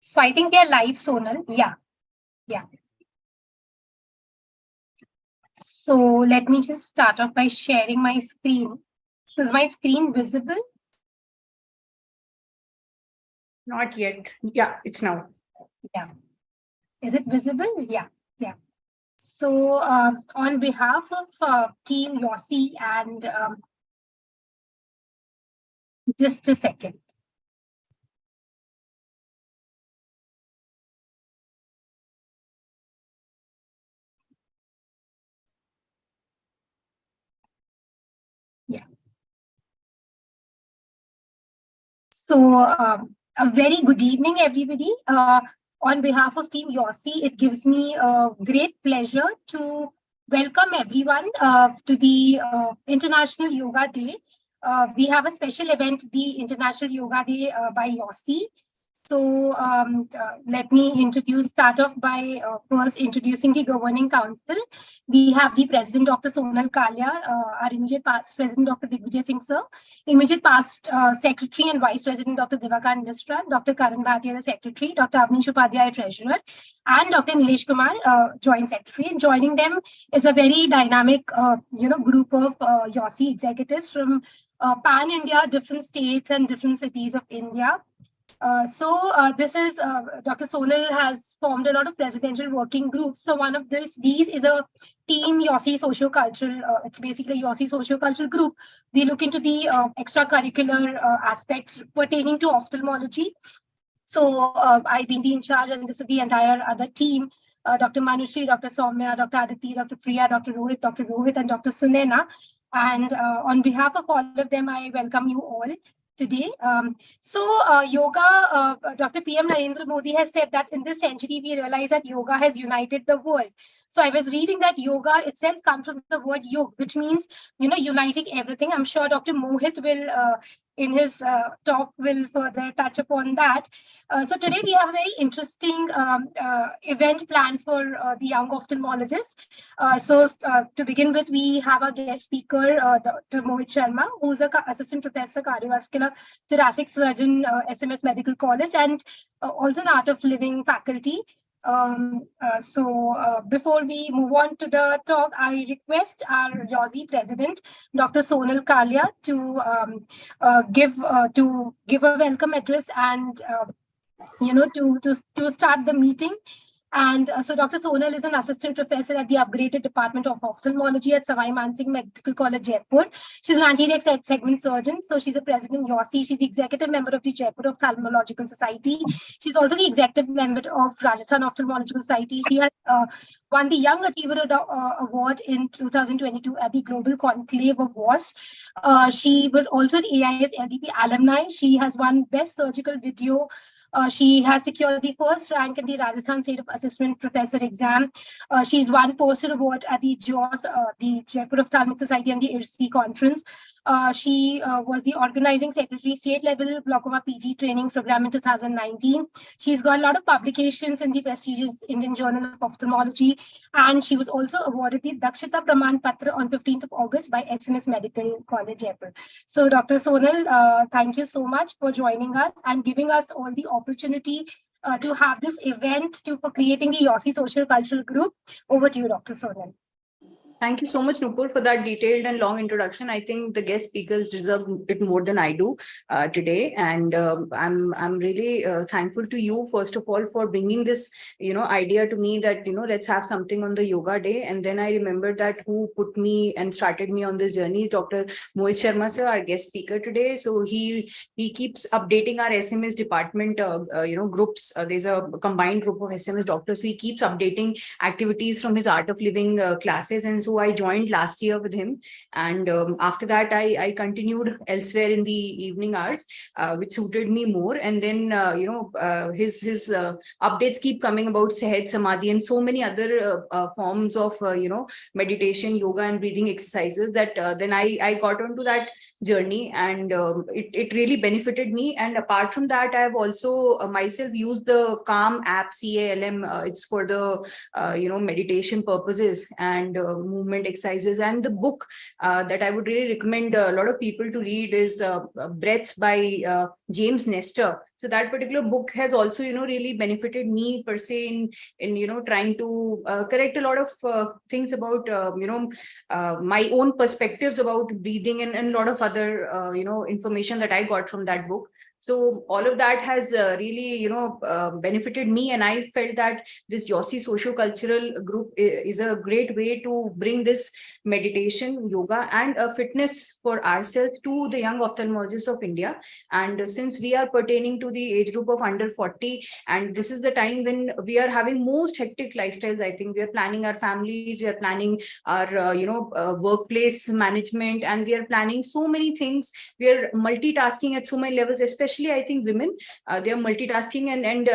So I think we are live, Sonal. Yeah. So let me just start off by sharing my screen. So is my screen visible? Not yet. Yeah, it's now. Yeah. Is it visible? Yeah. So on behalf of Team YOSI and just a second. Yeah. So a very good evening, everybody. On behalf of Team YOSI, it gives me a great pleasure to welcome everyone to the International Yoga Day. We have a special event, the International Yoga Day by YOSI. So let me start off by first introducing the Governing Council. We have the President, Dr. Sonal Kalia, our immediate past President, Dr. Digvijay Singh Sir, immediate past Secretary and Vice President, Dr. Divakar Misra, Dr. Karan Bhatia, the Secretary, Dr. Avnish Upadhyay, Treasurer, and Dr. Nilesh Kumar, Joint Secretary. And joining them is a very dynamic, group of YOSI executives from pan-India, different states and different cities of India. This is Dr. Sonal has formed a lot of presidential working groups. So one of these is a team YOSI socio-cultural. It's basically a YOSI socio-cultural group. We look into the extracurricular aspects pertaining to ophthalmology. So I've been in charge, and this is the entire other team. Dr. Manushree, Dr. Soumya, Dr. Aditi, Dr. Priya, Dr. Rohit, and Dr. Sunena. And on behalf of all of them, I welcome you all today. Yoga, Dr. PM Narendra Modi has said that in this century, we realize that yoga has united the world. So I was reading that yoga itself comes from the word yog, which means, uniting everything. I'm sure Dr. Mohit will, in his talk, will further touch upon that. So today we have a very interesting event planned for the young ophthalmologist. To begin with, we have a guest speaker, Dr. Mohit Sharma, who's an assistant professor, cardiovascular thoracic surgeon, SMS Medical College, and also an art of living faculty. Before we move on to the talk, I request our YOSI president, Dr. Sonal Kalia, to give a welcome address and to start the meeting. And so Dr. Sonal is an assistant professor at the upgraded Department of Ophthalmology at Savai Mansingh Medical College, Jaipur. She's an anterior segment surgeon. So she's a president YOSI. She's the executive member of the Jaipur Ophthalmological Society. She's also the executive member of Rajasthan Ophthalmological Society. She has won the Young Achiever Award in 2022 at the Global Conclave of WAS. She was also an AIS LDP alumni. She has won Best Surgical Video. She has secured the first rank in the Rajasthan State of Assessment Professor exam. She's won Poster Award at the JOS, the Jaipur Ophthalmic Society, and the IRSI conference. She was the organizing secretary, state level glaucoma PG training program in 2019. She's got a lot of publications in the prestigious Indian Journal of Ophthalmology, and she was also awarded the Dakshita Praman Patra on 15th of August by SMS Medical College, Jaipur. So Dr. Sonal, thank you so much for joining us and giving us all the opportunity to have this event for creating the YOSI Social Cultural Group. Over to you, Dr. Sonal. Thank you so much, Nupur, for that detailed and long introduction. I think the guest speakers deserve it more than I do today, and I'm really thankful to you, first of all, for bringing this idea to me that let's have something on the yoga day. And then I remembered that who put me and started me on this journey is Dr. Mohit Sharma sir, our guest speaker today. So he keeps updating our SMS department groups. There's a combined group of SMS doctors, so he keeps updating activities from his Art of Living classes. And so I joined last year with him, and after that I continued elsewhere in the evening hours, which suited me more. And then his updates keep coming about Sahaj Samadhi and so many other forms of meditation, yoga, and breathing exercises that then I got onto that journey, and it really benefited me. And apart from that, I have also myself used the Calm app, CALM. It's for the meditation purposes, and movement exercises. And the book that I would really recommend a lot of people to read is Breath by James Nestor. So that particular book has also, really benefited me per se in trying to correct a lot of things about, my own perspectives about breathing, and a lot of other, information that I got from that book. So all of that has really, benefited me. And I felt that this YOSI socio-cultural group is a great way to bring this meditation, yoga, and fitness for ourselves to the young ophthalmologists of India. And since we are pertaining to the age group of under 40, and this is the time when we are having most hectic lifestyles, I think we are planning our families, we are planning our, workplace management, and we are planning so many things. We are multitasking at so many levels, especially I think women, they are multitasking, and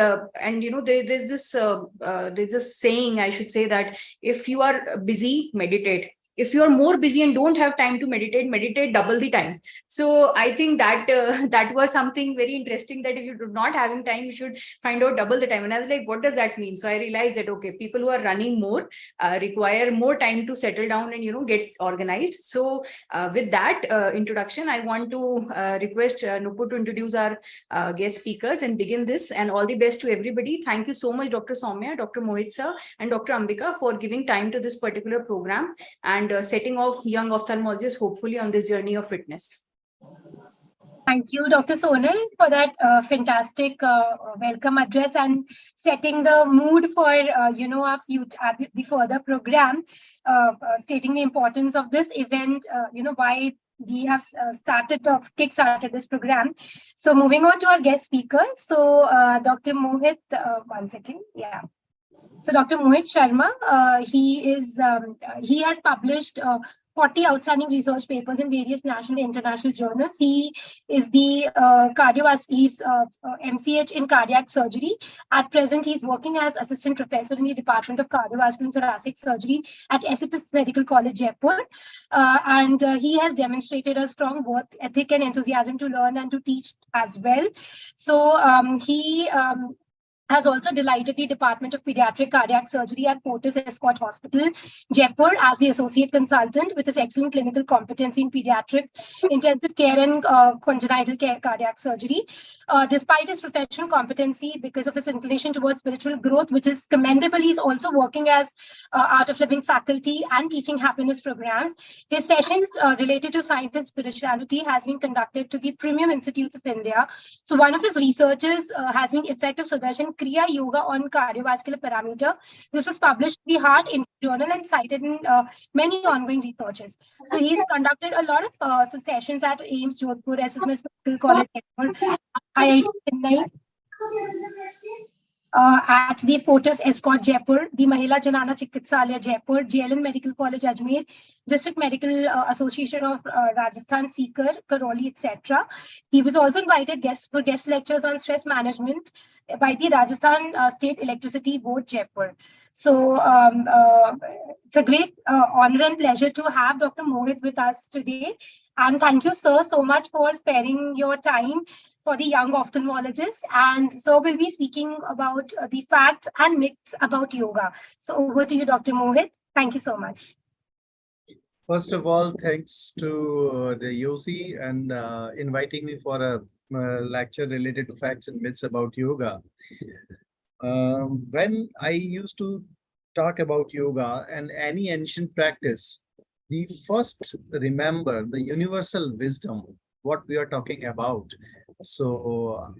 there's this saying, I should say, that if you are busy, meditate. If you are more busy and don't have time to meditate double the time. So I think that that was something very interesting, that if you do not having time, you should find out double the time. And I was like, what does that mean? So I realized that, okay, people who are running more require more time to settle down and get organized. So with that introduction, I want to request Nupur to introduce our guest speakers and begin this. And all the best to everybody. Thank you so much, Dr. Soumya, Dr. Mohit sir, and Dr. Ambika, for giving time to this particular program and setting off young ophthalmologists hopefully on this journey of fitness. Thank you, Dr. Sonal, for that fantastic welcome address and setting the mood for, our future, the further program, stating the importance of this event, why we have kick-started this program. So moving on to our guest speaker. So Dr. Mohit, one second. Yeah. So Dr. Mohit Sharma, he has published 40 outstanding research papers in various national and international journals. He is the MCH in cardiac surgery. At present, he's working as assistant professor in the Department of Cardiovascular and Thoracic Surgery at SFS Medical College, Jaipur. And he has demonstrated a strong work ethic and enthusiasm to learn and to teach as well. So he has also delighted the Department of Pediatric Cardiac Surgery at Fortis Escort Hospital, Jaipur, as the associate consultant with his excellent clinical competency in pediatric intensive care and congenital care cardiac surgery. Despite his professional competency, because of his inclination towards spiritual growth, which is commendable, he's also working as Art of Living faculty and teaching happiness programs. His sessions related to science and spirituality has been conducted to the Premium Institutes of India. So one of his researches has been effect of Sudarshan Kriya Yoga on cardiovascular parameter. This was published in the Heart in Journal and cited in many ongoing researches. So he's conducted a lot of sessions at AIIMS Jodhpur, SSMS Medical College, IIT Chennai, at the Fortis Escort Jaipur, the Mahila Janana Chikitsalaya Jaipur, JLN Medical College Ajmer, District Medical Association of Rajasthan Sikar, Karoli, etc. He was also invited for guest lectures on stress management by the Rajasthan State Electricity Board, Jaipur. So it's a great honor and pleasure to have Dr. Mohit with us today. And thank you, sir, so much for sparing your time for the young ophthalmologists. And so we'll be speaking about the facts and myths about yoga. So over to you, Dr. Mohit. Thank you so much. First of all, thanks to the YOSI and inviting me for a lecture related to facts and myths about yoga. When I used to talk about yoga and any ancient practice, we first remember the universal wisdom, what we are talking about. So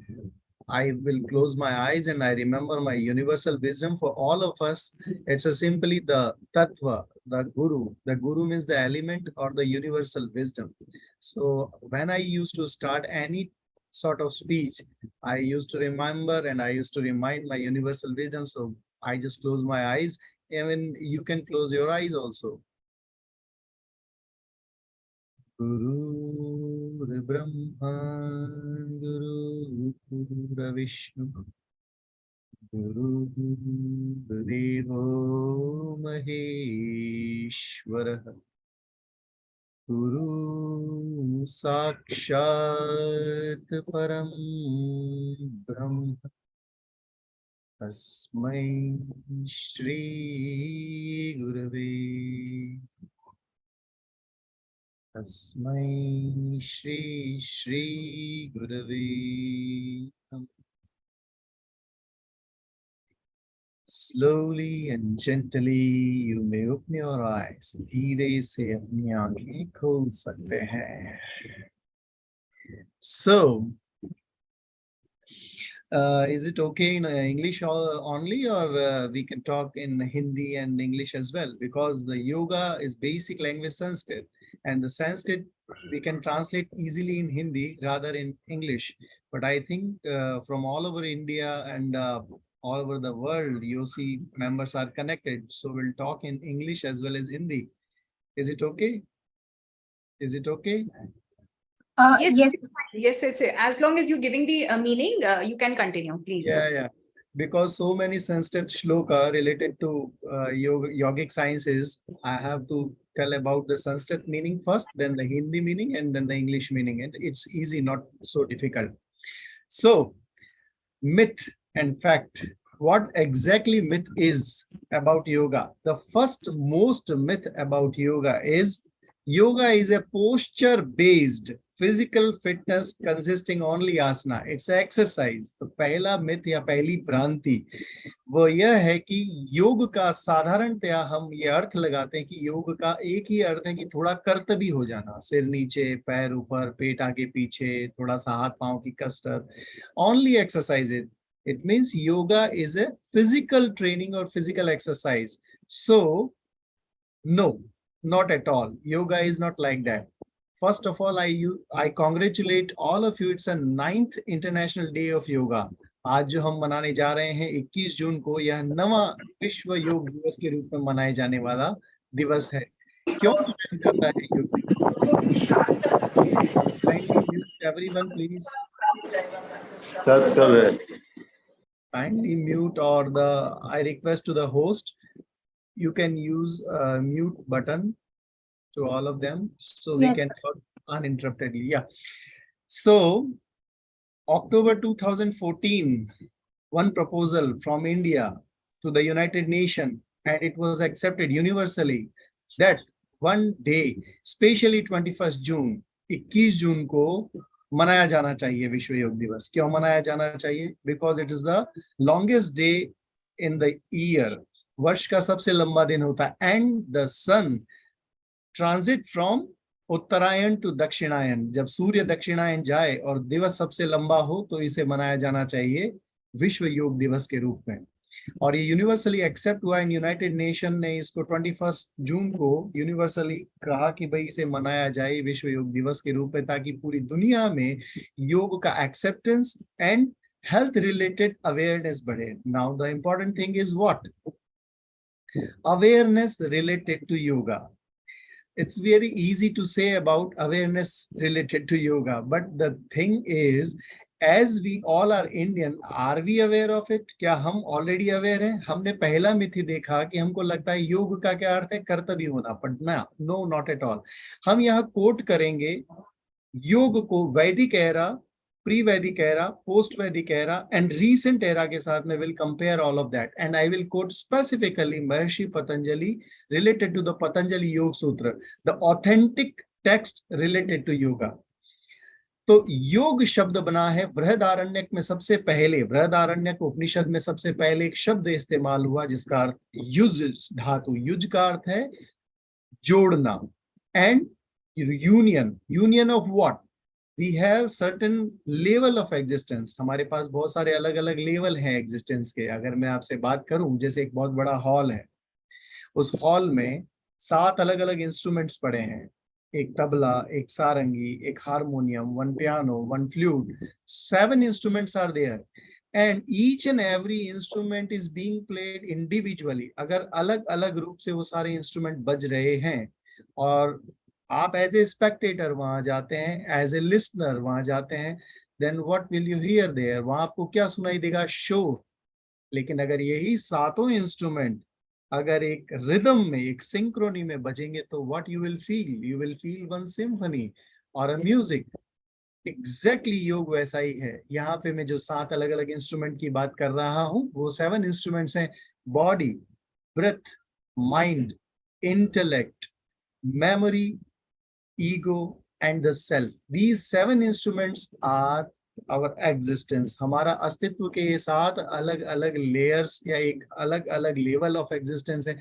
I will close my eyes and I remember my universal wisdom for all of us. It's simply the tattva, the guru. The guru means the element or the universal wisdom. So when I used to start any sort of speech, I used to remember and I used to remind my universal wisdom. So I just close my eyes. Even you can close your eyes also. Guru Brahma, Guru Vishnu, Guru Devo Maheshwara, Guru Sakshat Param Brahma, Tasmai Shri Gurave Tasmai Shri Shri Gurave Namah. Slowly and gently you may open your eyes. धीरे से अपनी आंखें खोल सकते हैं. So, is it okay in English only, or we can talk in Hindi and English as well? Because the yoga is basic language Sanskrit, and the Sanskrit we can translate easily in Hindi rather in English. But I think from all over India and all over the world, YOSI members are connected. So we'll talk in English as well as Hindi. Is it okay? Is it okay? Yes, Yes. yes, it's as long as you're giving the meaning, you can continue, please. Yeah. Because so many Sanskrit shloka related to yogic sciences, I have to tell about the Sanskrit meaning first, then the Hindi meaning, and then the English meaning. And it's easy, not so difficult. So, myth and fact. What exactly myth is about yoga? The first most myth about yoga is a posture-based physical fitness consisting only asana. It's exercise. तो पहला myth या पहली भ्रांति वो यह है कि योग का साधारणतया हम ये अर्थ लगाते हैं कि योग का एक ही अर्थ है कि थोड़ा कर्तवी हो जाना, सिर नीचे, पैर ऊपर, पेट आगे पीछे, थोड़ा सा हाथ पांव की कसरत. Only exercise it. It means yoga is a physical training or physical exercise. So, no, not at all. Yoga is not like that. First of all, I congratulate all of you. It's a 9th International Day of Yoga. आज जो हम मनाने जा रहे हैं 21 जून को, यह 9वां विश्व योग दिवस के रूप में मनाए जाने वाला दिवस है. क्यों मनाया जाता है योग दिवस? Kindly mute everyone, please. Kindly mute, or I request to the host, you can use mute button to all of them so we Yes. can talk uninterruptedly. Yeah. So, October 2014, one proposal from India to the United Nations, and it was accepted universally that one day, especially 21st June, 21 जून को मनाया जाना चाहिए विश्व योग दिवस. क्यों मनाया जाना चाहिए? Because it is the longest day in the year. वर्ष का सबसे लंबा दिन होता है. And the sun transit from Uttarayan to Dakshinayan. जब सूर्य दक्षिणायन जाए और दिवस सबसे लंबा हो तो इसे मनाया जाना चाहिए विश्व योग दिवस के रूप में. और ये यूनिवर्सली एक्सेप्ट हुआ. इन यूनाइटेड नेशन ने इसको 21 जून को यूनिवर्सली कहा कि भाई इसे मनाया जाए विश्व योग दिवस के रूप में, ताकि पूरी दुनिया में योग का acceptance and health related awareness बढ़े. Now the important thing is what? Awareness related to yoga. It's very easy to say about awareness related to yoga, but the thing is, as we all are Indian, are we aware of it? क्या हम already aware हैं? हमने पहला myth ही देखा कि हमको लगता है योग का क्या अर्थ है? कर्तव्य होना. पढ़ना? No, not at all. हम यहाँ कोट करेंगे योग को वैदिक era, pre-Vedic era, post-Vedic era, and recent era के साथ में will compare all of that, and I will quote specifically Maharishi Patanjali related to the Patanjali Yoga Sutra, the authentic text related to yoga. तो योग शब्द बना है बृहदारण्यक में. सबसे पहले बृहदारण्यक उपनिषद में सबसे पहले एक शब्द इस्तेमाल हुआ जिसका अर्थ युज धातु. युज का अर्थ है जोड़ना, and union of what? We have certain level of existence. हमारे पास बहुत सारे अलग अलग लेवल हैं एग्जिस्टेंस के. अगर मैं आपसे बात करूं, जैसे एक बहुत बड़ा हॉल है, उस हॉल में 7 अलग अलग इंस्ट्रूमेंट्स पड़े हैं. एक तबला, एक सारंगी, एक harmonium, 1 piano, 1 flute. 7 instruments are there, and each and every instrument is being played individually. अगर अलग अलग रूप से वो सारे इंस्ट्रूमेंट बज रहे हैं और आप एज ए स्पेक्टेटर वहां जाते हैं, एज ए लिसनर वहां जाते हैं, then what will you hear there? वहां आपको क्या सुनाई देगा? शोर. लेकिन अगर यही 7 इंस्ट्रूमेंट अगर एक रिदम में, एक सिंक्रोनी में बजेंगे तो what you will feel? You will feel one symphony और अ म्यूजिक. एग्जैक्टली योग वैसा ही है. यहाँ पे मैं जो 7 अलग अलग इंस्ट्रूमेंट की बात कर रहा हूँ वो 7 इंस्ट्रूमेंट्स हैं: body, breath, mind, intellect, memory, ego, and the self. These 7 instruments are our existence. हमारा अस्तित्व के ये 7 अलग अलग layers या एक अलग अलग level of existence है.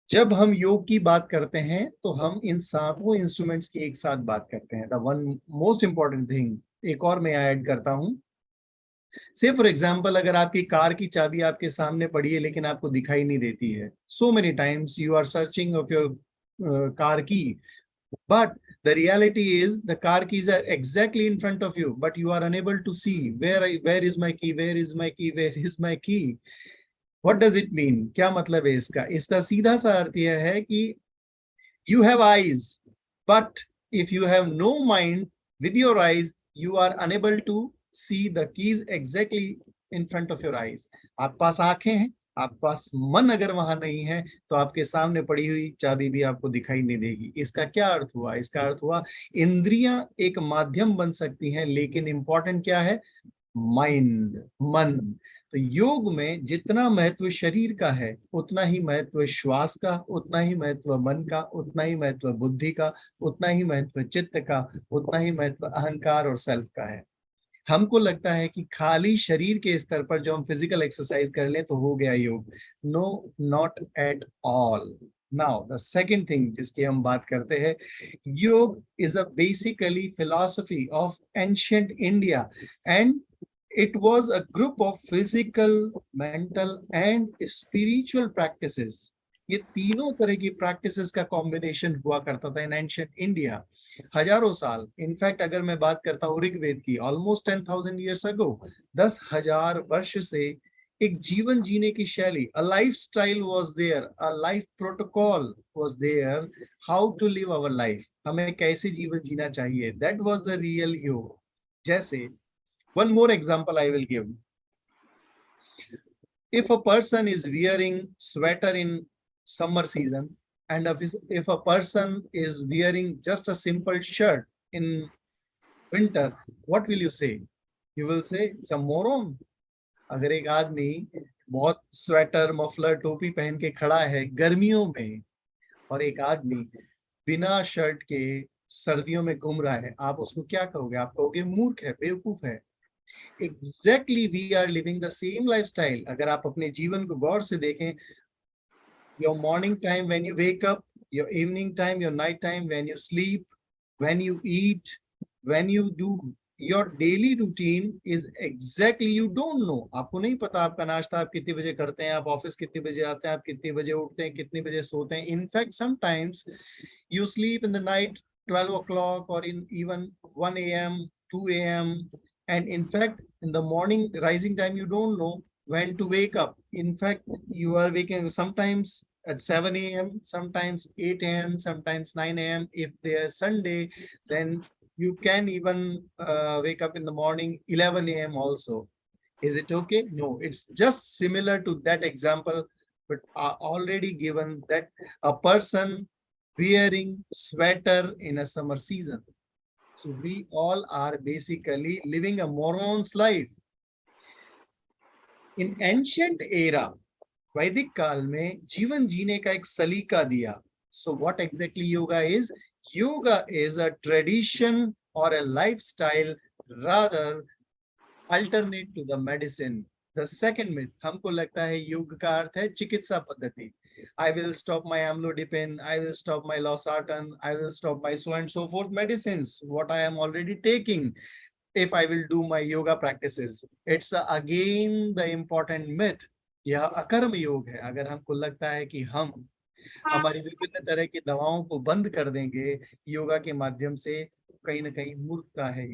जब हम योग की बात करते हैं तो हम इन 7 इंस्ट्रूमेंट्स की एक साथ बात करते हैं. The one most important thing, एक और मैं ऐड करता हूं. से फॉर एग्जाम्पल, अगर आपकी कार की चाबी आपके सामने पड़ी है लेकिन आपको दिखाई नहीं देती है. So many times you are searching of your car key, but the reality is the car keys are exactly in front of you, but you are unable to see where is my key, where is my key, where is my key. What does it mean? क्या मतलब है इसका? इसका सीधा सा अर्थ यह है कि you have eyes, but if you have no mind with your eyes, you are unable to see the keys exactly in front of your eyes. आप पास आंखें हैं, आप पास मन अगर वहां नहीं है तो आपके सामने पड़ी हुई चाबी भी आपको दिखाई नहीं देगी. इसका क्या अर्थ हुआ? इसका अर्थ हुआ इंद्रियां एक माध्यम बन सकती हैं, लेकिन इंपॉर्टेंट क्या है? माइंड, मन. तो योग में जितना महत्व शरीर का है उतना ही महत्व श्वास का, उतना ही महत्व मन का, उतना ही महत्व बुद्धि का, उतना ही महत्व चित्त का, उतना ही महत्व अहंकार और सेल्फ का है. हमको लगता है कि खाली शरीर के स्तर पर जो हम फिजिकल एक्सरसाइज कर लें तो हो गया योग. No, not at all. Now the second thing जिसकी हम बात करते हैं, yoga is a basically philosophy of ancient India, and it was a group of physical, mental and spiritual practices. ये तीनों तरह की प्रैक्टिसेस का कॉम्बिनेशन हुआ करता था इन एंशिएंट इंडिया. हजारों साल, इनफैक्ट अगर मैं बात करता हूँ ऋग्वेद की, ऑलमोस्ट 10,000 years ago, 10,000 वर्ष से एक जीवन जीने की शैली, a life style was there, a life protocol was there, how to live our life, हमें कैसे जीवन जीना चाहिए. दैट वॉज द रियल योग. जैसे one more example I will give. If a person is wearing sweater in summer season, and if a person is wearing just a simple shirt in winter, what will you say? You will say it's a moron. अगर एक आदमी बहुत sweater, muffler, टोपी पहन के खड़ा है गर्मियों में, और एक आदमी बिना शर्ट के सर्दियों में घूम रहा है, आप उसको क्या कहोगे? आप कहोगे मूर्ख है, बेवकूफ है. Exactly, we are living the same lifestyle. अगर आप अपने जीवन को गौर से देखें, your morning time when you wake up, your evening time, your night time when you sleep, when you eat, when you do your daily routine is exactly, you don't know. आपको नहीं पता आपका नाश्ता आप कितने बजे करते हैं, आप ऑफिस कितने बजे आते हैं, आप कितने बजे उठते हैं, कितने बजे सोते हैं. In fact, sometimes you sleep in the night 12 o'clock or in even 1 a.m., 2 a.m. And in fact, in the morning rising time, you don't know when to wake up. In fact, you are waking sometimes at 7 a.m., sometimes 8 a.m., sometimes 9 a.m. If there's Sunday, then you can even wake up in the morning 11 a.m. also. Is it okay? No, it's just similar to that example, but already given that a person wearing sweater in a summer season. So we all are basically living a moron's life. In ancient era, वैदिक काल में जीवन जीने का एक सलीका दिया. So what exactly yoga is? Yoga is a tradition or a lifestyle, rather alternate to the medicine. The second myth, हमको लगता है योग का अर्थ है चिकित्सा पद्धति. I will stop my amlodipine, I will stop my losartan, I will stop my so and so forth medicines, what I am already taking, if I will do my yoga practices. It's again the important myth. यह अकर्म योग है. अगर हमको लगता है कि हम हमारी विभिन्न तरह की दवाओं को बंद कर देंगे योगा के माध्यम से, कहीं ना कहीं मूर्खता है.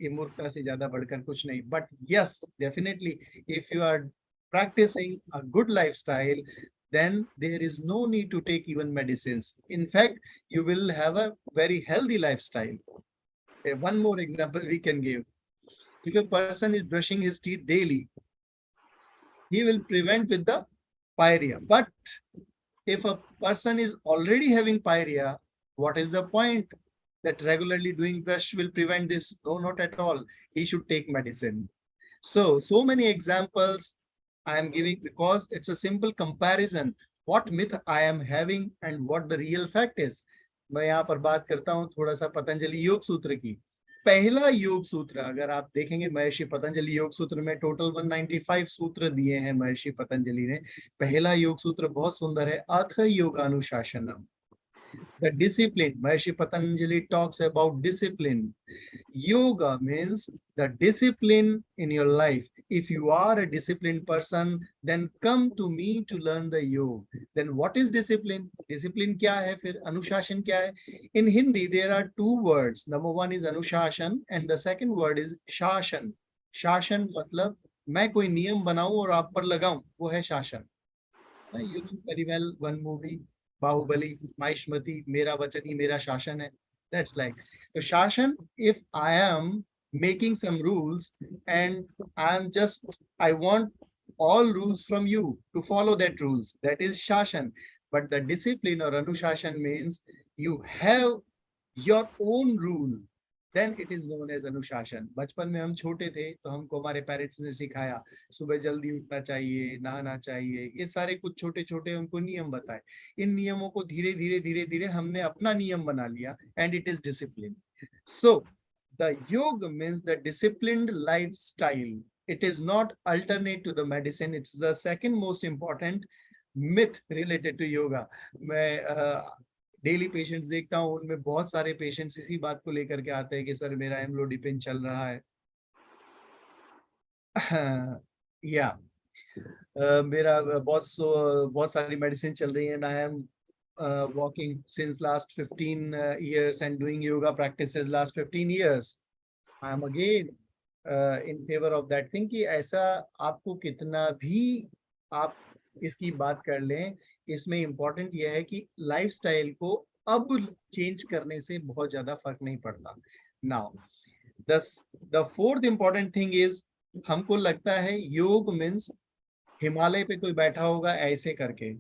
ये मूर्खता से ज्यादा बढ़कर कुछ नहीं. But yes, definitely if you are practicing a good lifestyle, then there is no need to take even medicines. In fact, you will have a very healthy lifestyle. One more example we can give. If a person is brushing his teeth daily, he will prevent with the pyorrhea. But if a person is already having pyorrhea, what is the point? That regularly doing brush will prevent this? No, not at all. He should take medicine. So many examples I am giving because it's a simple comparison. What myth I am having and what the real fact is. मैं यहाँ पर बात करता हूँ थोड़ा सा पतंजलि योग सूत्र की। पहला योग सूत्र अगर आप देखेंगे महर्षि पतंजलि योग सूत्र में टोटल 195 सूत्र दिए हैं महर्षि पतंजलि ने। पहला योग सूत्र बहुत सुंदर है, अथ योगानुशासनम, the discipline. Maharishi Patanjali talks about discipline. Yoga means the discipline in your life. If you are a disciplined person, then come to me to learn the yoga. Then what is discipline? Discipline क्या है फिर? अनुशासन क्या है? In Hindi, there are two words. Number one is अनुशासन and the second word is शासन. शासन मतलब मैं कोई नियम बनाऊं और आप पर लगाऊं, वो है शासन. You know very well one movie, Bahubali, Maishmati, Mera Vachan hi Mera Shashan hai. That's like the Shashan. If I am making some rules and I want all rules from you to follow that rules. That is Shashan. But the discipline or Anushashan means you have your own rule. Then it is known as अनुशासन. बचपन में हम छोटे थे तो हमको हमारे parents ने सिखाया सुबह जल्दी उठना चाहिए, नहाना चाहिए, ये सारे कुछ छोटे छोटे उनको नियम बताए. इन नियमों को धीरे धीरे धीरे हमने अपना नियम बना लिया and it is discipline. So the yoga means the disciplined lifestyle. It is not alternate to the medicine. It's the second most important myth related to yoga. मैं डेली पेशेंट्स देखता हूँ, उनमें बहुत सारे पेशेंट्स इसी बात को लेकर के आते हैं कि सर मेरा एम्लोडिपिन चल रहा है. या मेरा बहुत सारी मेडिसिन चल रही है and I am walking since last 15 years and doing yoga practices last 15 years. I am again in favor of that thing कि ऐसा आपको कितना भी आप इसकी बात कर लें, इसमें इम्पोर्टेंट यह है कि लाइफस्टाइल को अब चेंज करने से बहुत ज्यादा फर्क नहीं पड़ता. Now the fourth important thing is, हमको लगता है योग मीन्स हिमालय पे कोई बैठा होगा ऐसे करके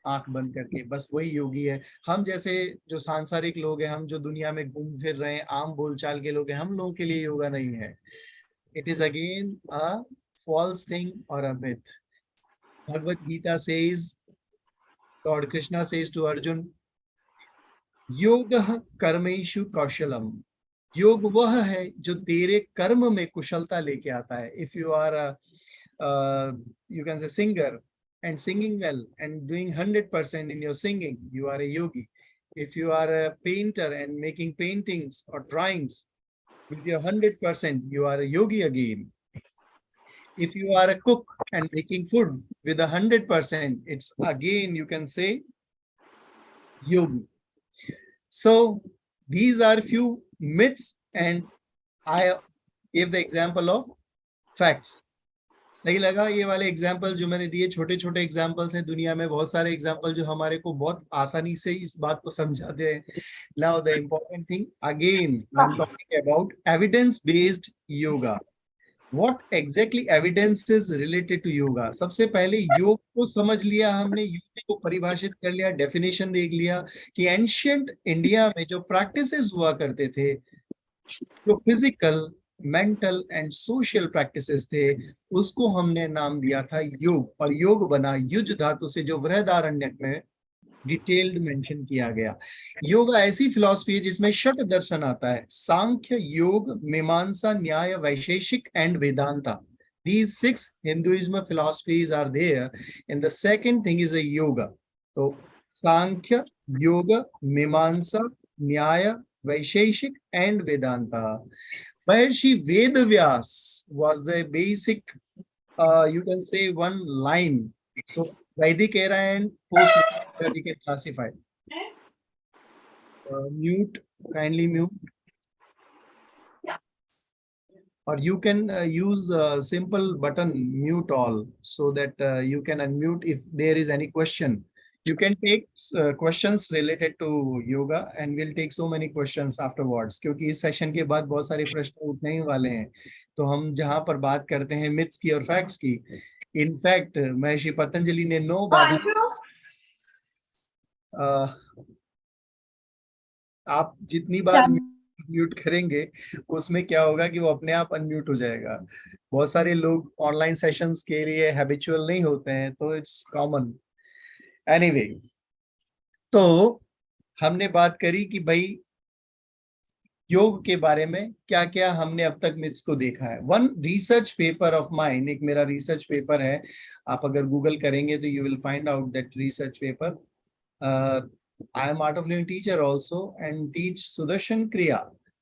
आंख बंद करके, बस वही योगी है. हम जैसे जो सांसारिक लोग हैं, हम जो दुनिया में घूम फिर रहे हैं, आम बोलचाल के लोग हैं, हम लोगों के लिए योगा नहीं है. It is again a false thing और a myth. Bhagavad Gita says, Lord Krishna says to Arjun, Yoga कर्मेषु कौशलम. योग वह है जो तेरे कर्म में कुशलता लेके आता है. If you are you can say singer and singing well and doing 100% in your singing, you are a yogi. If you are a painter and making paintings or drawings with your 100%, you are a yogi again. If you are a cook and making food with 100%, it's again you can say yogi. So these are few myths and I gave the example of facts. सही लगा ये वाले example जो मैंने दिए? छोटे छोटे examples हैं, दुनिया में बहुत सारे एग्जाम्पल जो हमारे को बहुत आसानी से इस बात को समझाते हैं. Now the important thing again I am talking about evidence based yoga. What exactly evidence is related to yoga? सबसे पहले योग को समझ लिया हमने, योग को परिभाषित कर लिया, डेफिनेशन देख लिया कि एंशियंट इंडिया में जो प्रैक्टिसेस हुआ करते थे, जो physical, mental and social practices थे, उसको हमने नाम दिया था योग. और योग बना युज धातु से, जो बृहदारण्यक में डिटेल्ड मेंशन किया गया. योगा ऐसी फिलॉसफी है जिसमें षट दर्शन आता है: सांख्य, योग, मीमांसा, न्याय, वैशेषिक and Vedanta. These 6 Hinduism philosophies are there, and the second thing is a yoga. So सांख्य, योग, मीमांसा, न्याय, वैशेषिक and Vedanta. Maharishi Vedavyas was the basic, you can say one line. So Vedic era and post-Vedic can classify. Mute, kindly mute. Or you can use a simple button mute all so that you can unmute if there is any question. You can take questions related to yoga and we'll take so many questions afterwards. क्योंकि इस session के बाद बहुत सारे प्रश्न उठने ही वाले हैं. तो हम जहाँ पर बात करते हैं मिथ्स की और फैक्ट्स की, इनफैक्ट महर्षि पतंजलि ने 9 बाधा, आप जितनी बार म्यूट करेंगे उसमें क्या होगा कि वो अपने आप अनम्यूट हो जाएगा. बहुत सारे लोग ऑनलाइन सेशंस के लिए हैबिचुअल नहीं होते हैं, तो इट्स कॉमन. एनीवे, तो हमने बात करी कि भाई योग के बारे में क्या क्या हमने अब तक मिथ्स को देखा है। One research paper of mine, एक मेरा रिसर्च पेपर है, आप अगर गूगल करेंगे तो you will find out that research paper. I am art of living teacher also and teach Sudarshan Kriya.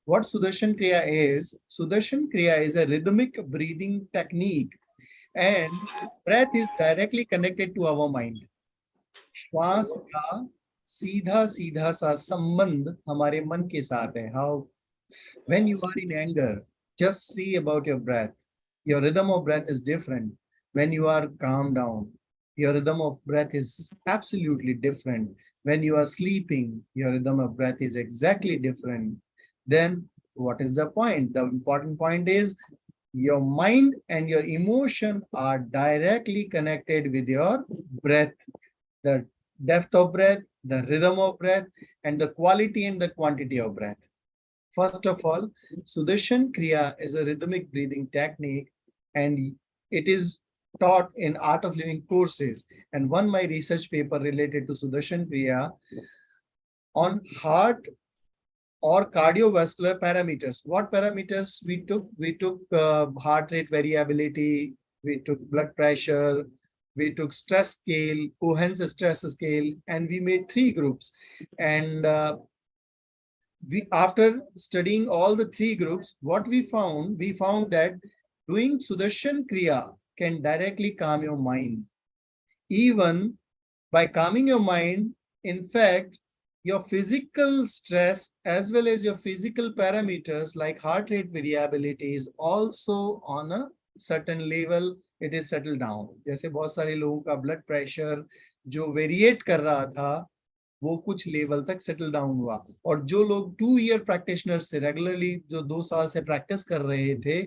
What Sudarshan Kriya is? Sudarshan Kriya is a rhythmic breathing technique and breath is directly connected to our mind. श्वास का सीधा सीधा सा संबंध हमारे मन के साथ है। How when you are in anger, just see about your breath. Your rhythm of breath is different. When you are calm down, your rhythm of breath is absolutely different. When you are sleeping, your rhythm of breath is exactly different. Then what is the point? The important point is your mind and your emotion are directly connected with your breath. The depth of breath, the rhythm of breath, and the quality and the quantity of breath. First of all, Sudarshan Kriya is a rhythmic breathing technique and it is taught in Art of Living courses. And one my research paper related to Sudarshan Kriya on heart or cardiovascular parameters. What parameters we took? We took heart rate variability, we took blood pressure, we took stress scale, Cohen's stress scale, and we made 3 groups. And we, after studying all the 3 groups, what we found that doing Sudarshan Kriya can directly calm your mind. Even by calming your mind, in fact, your physical stress as well as your physical parameters like heart rate variability is also on a certain level, it is settled down. जैसे बहुत सारे लोगों का blood pressure जो variate कर रहा था वो कुछ लेवल तक सेटल डाउन हुआ, और जो लोग 2 ईयर प्रैक्टिशनर्स थे, रेगुलरली जो 2 साल से प्रैक्टिस कर रहे थे,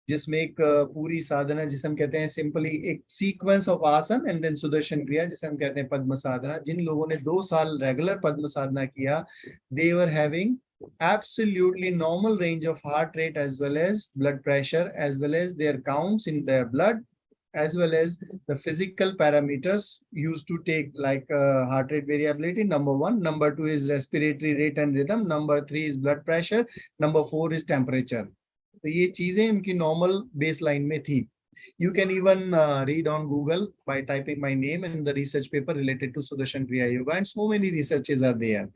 जिसमें एक पूरी साधना जिसे हम कहते हैं सिंपली एक सीक्वेंस ऑफ आसन एंड देन सुदर्शन क्रिया जिसे हम कहते हैं पद्म साधना, जिन लोगों ने 2 साल रेगुलर पद्म साधना किया, they were having absolutely normal range of heart rate as well as blood pressure as well as their counts in their blood as well as the physical parameters used to take like heart rate variability, number 1, number 2 is respiratory rate and rhythm, number 3 is blood pressure, number 4 is temperature. तो ये चीजें इनकी normal baseline में थी. You can even read on Google by typing my name and the research paper related to Sudarshan Kriya Yoga, and so many researches are there.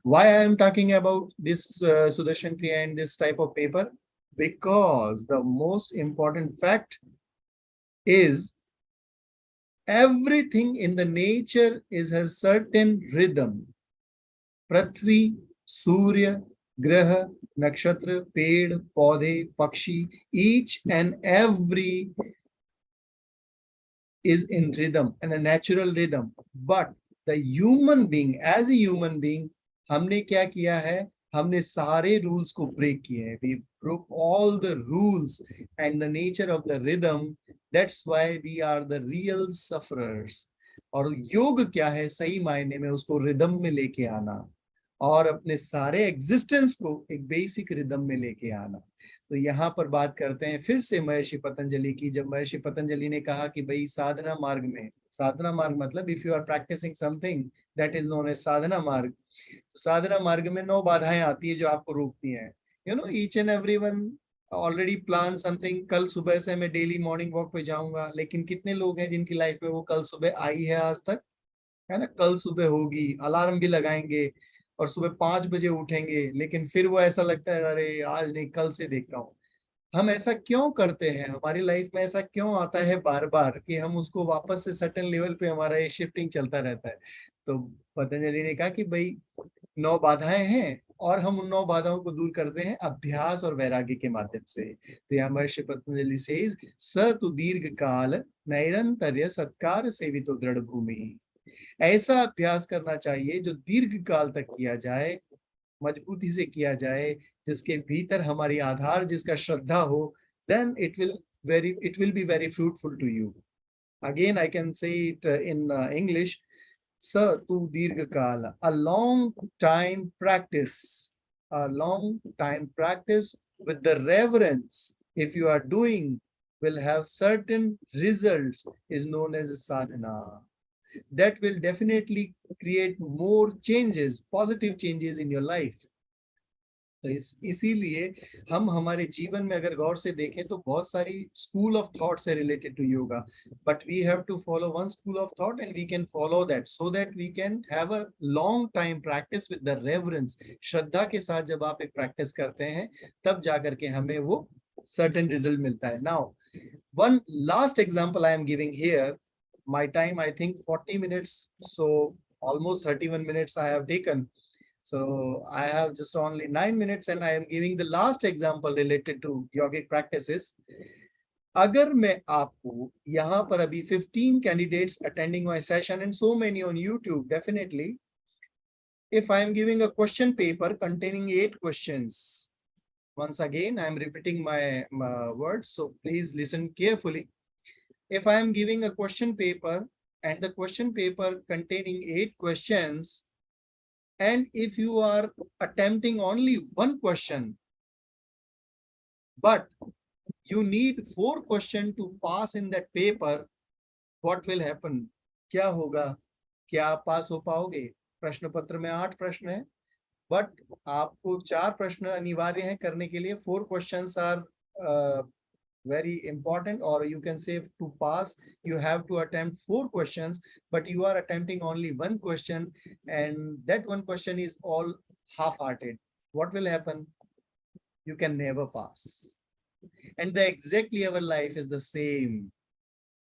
Why I am talking about this Sudarshan Kriya and this type of paper? Because the most important fact is everything in the nature has certain rhythm. Prithvi, Surya, Graha, Nakshatra, Ped, Paudhe, Pakshi, each and every is in rhythm and a natural rhythm. But the human being, as a human being, हमने क्या किया है? हमने सारे rules को break किए हैं. We broke all the rules and the nature of the rhythm. That's why we are the real sufferers. और योग क्या है सही मायने में? उसको रिदम में लेके आना और अपने सारे एग्जिस्टेंस को एक बेसिक रिदम में लेके आना. तो यहाँ पर बात करते हैं फिर से महर्षि पतंजलि की. जब महर्षि पतंजलि ने कहा कि भाई साधना मार्ग में, साधना मार्ग मतलब if you are practicing something that is known as Sadhana Marg. Sadhana मार्ग में 9 बाधाएं आती है जो आपको रोकती हैं. You know each and everyone already plan something, कल सुबह से मैं डेली मॉर्निंग वॉक पे जाऊंगा, लेकिन कितने लोग हैं जिनकी लाइफ में वो कल सुबह आई है आज तक? है ना, कल सुबह होगी, अलार्म भी लगाएंगे और सुबह 5 बजे उठेंगे, लेकिन फिर वो ऐसा लगता है अरे आज नहीं कल से देखता हूँ. हम ऐसा क्यों करते हैं? हमारी लाइफ में ऐसा क्यों आता है बार बार कि हम उसको वापस से सर्टेन लेवल पे हमारा ये शिफ्टिंग चलता रहता है? तो पतंजलि ने कहा कि भाई 9 बाधाएं हैं और हम उन 9 बाधाओं को दूर करते हैं अभ्यास और वैराग्य के माध्यम से. तो यहाँ महर्षि पतंजलि से स तु दीर्घ काल नैरंतर्य सत्कार सेवितो दृढ़ भूमि. ऐसा अभ्यास करना चाहिए जो दीर्घ काल तक किया जाए, मजबूती से किया जाए, जिसके भीतर हमारी आधार जिसका श्रद्धा हो, then it will be very fruitful to you. Again I can say it in English. Sa tu dirgha kala, a long time practice with the reverence if you are doing will have certain results is known as sadhana. that will definitely create more changes, positive changes in your life. तो इसीलिए हम हमारे जीवन में अगर गौर से देखें तो बहुत सारी स्कूल ऑफ थॉट से related to yoga, but we have to follow one school of thought and we can follow that so that we can have a long time practice with the reverence. श्रद्धा के साथ जब आप एक practice करते हैं तब जाकर के हमें वो सर्टेन रिजल्ट मिलता है। Now one last example I am giving here, my time I think 40 minutes, so almost 31 minutes I have taken. So I have just only 9 minutes and I am giving the last example related to yogic practices. अगर मैं आपको यहाँ पर अभी 15 candidates attending my session and so many on YouTube, definitely, if I am giving a question paper containing 8 questions, once again I am repeating my words, so please listen carefully. If I am giving a question paper and the question paper containing 8 questions, and if you are attempting only one question, but you need 4 questions to pass in that paper, what will happen? क्या होगा? क्या आप पास हो पाओगे? प्रश्न पत्र में 8 प्रश्न है, बट आपको 4 प्रश्न अनिवार्य हैं करने के लिए। 4 questions are very important, or you can say to pass you have to attempt 4 questions, but you are attempting only one question and that one question is all half-hearted. What will happen? You can never pass. And exactly our life is the same.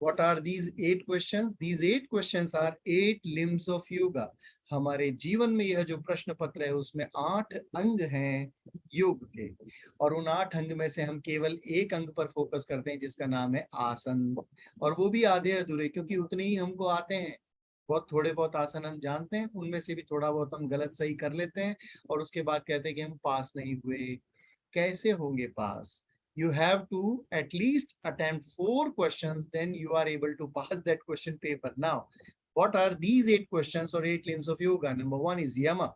What are these 8 questions? These 8 questions are 8 limbs of yoga. हमारे जीवन में यह जो प्रश्न पत्र है उसमें 8 अंग हैं योग के, और उन 8 अंग में से हम केवल एक अंग पर फोकस करते हैं जिसका नाम है आसन, और वो भी आधे अधूरे, क्योंकि उतने ही हमको आते हैं। बहुत थोड़े बहुत आसन हम जानते हैं, उनमें से भी थोड़ा बहुत हम गलत सही कर लेते हैं और उसके बाद कहते हैं कि हम पास नहीं हुए। कैसे होंगे पास? You have to at least attempt 4 questions, then you are able to pass that question paper. Now, what are these 8 questions or 8 limbs of yoga? Number 1 is yama.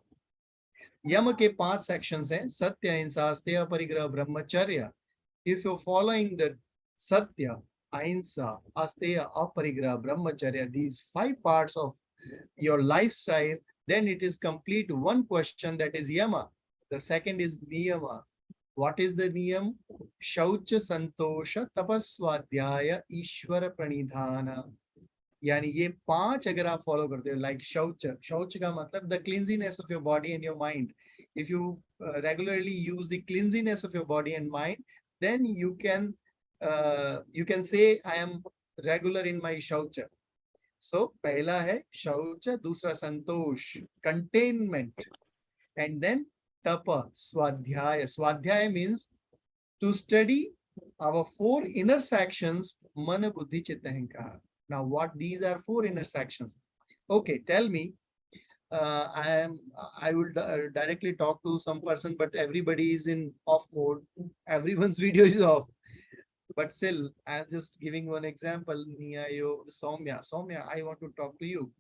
Yama के 5 sections हैं, सत्य, अहिंसा, अस्तेय, परिग्रह, ब्रह्मचर्य. If you're following the satya, ahimsa, asteya, aparigraha, brahmacharya, these 5 parts of your lifestyle, then it is complete one question, that is yama. The second is niyama. What is the niyam? Shaucha, santosha, tapaswadhyaya, ishvara pranidhana. यानी ये 5 अगर आप follow करते हो, like शौच का मतलब the cleanliness of your body and your mind. If you regularly use the cleanliness of your body and mind, then you can say I am regular in my shaucha. So पहला है शौच, दूसरा संतोष, containment, and then tapa, swadhyaya. Swadhyaya means to study our 4 inner sections, mana, buddhi, chitta, ahankara. Now what these are 4 inner sections? Okay, tell me. I will directly talk to some person, but everybody is in off mode. Everyone's video is off. But still, I'm just giving one example. Soumya, I want to talk to you.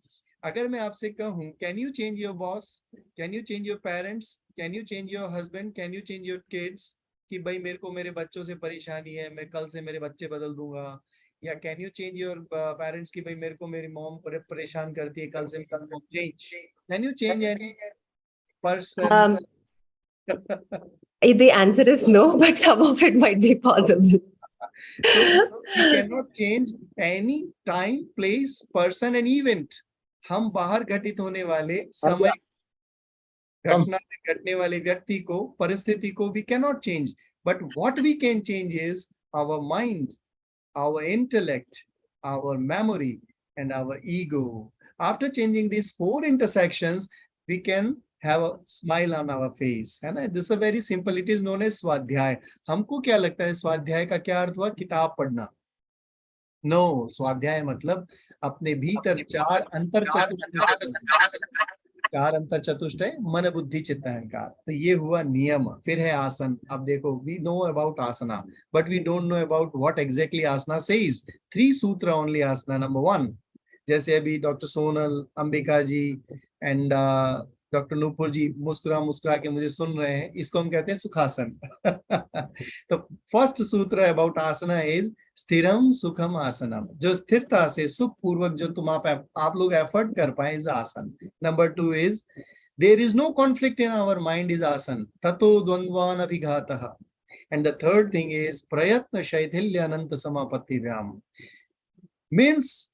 अगर मैं आपसे कहूँ, can you change your boss? Can you change your parents? Can you change your husband? Can you change your kids? कि भाई मेरे को मेरे बच्चों से परेशानी है, मैं कल से मेरे बच्चे बदल दूंगा. या can you change your parents की भाई मेरे को मेरी मॉम परेशान करती है, कल से change. Can you change any person? The answer is no, but some of it might be possible. So we cannot change any time, place, person and event. हम बाहर घटित होने वाले समय, घटना में घटने वाले व्यक्ति को, परिस्थिति को we cannot change. But what we can change is our mind, our intellect, our memory, and our ego. After changing these 4 intersections, we can have a smile on our face. है ना? This is a very simple. It is known as स्वाध्याय. हमको क्या लगता है स्वाध्याय का क्या अर्थ हुआ? किताब पढ़ना. No, स्वाध्याय मतलब अपने भीतर 4 अंतर चतुष्टय, मन, बुद्धि, चित्त, अहंकार. तो ये हुआ नियम. फिर है आसन. अब देखो, we know about asana, but we don't know about what exactly asana says. 3 सूत्र only asana. Number 1, जैसे अभी doctor Sonal, Ambika ji and doctor Nupur ji मुस्कुरा के मुझे सुन रहे हैं, इसको हम कहते हैं सुखासन. तो फर्स्ट सूत्र अबाउट आसना इज स्थिरम सुखम आसनम, जो स्थिरता से सुख पूर्वक जो तुम आप लोग एफर्ट कर पाए इज आसन. Number 2 is there is no conflict in our mind is asan tato dvandvan abhighatah. And the third thing is prayatna shaithilya ananta samapatti vyam, means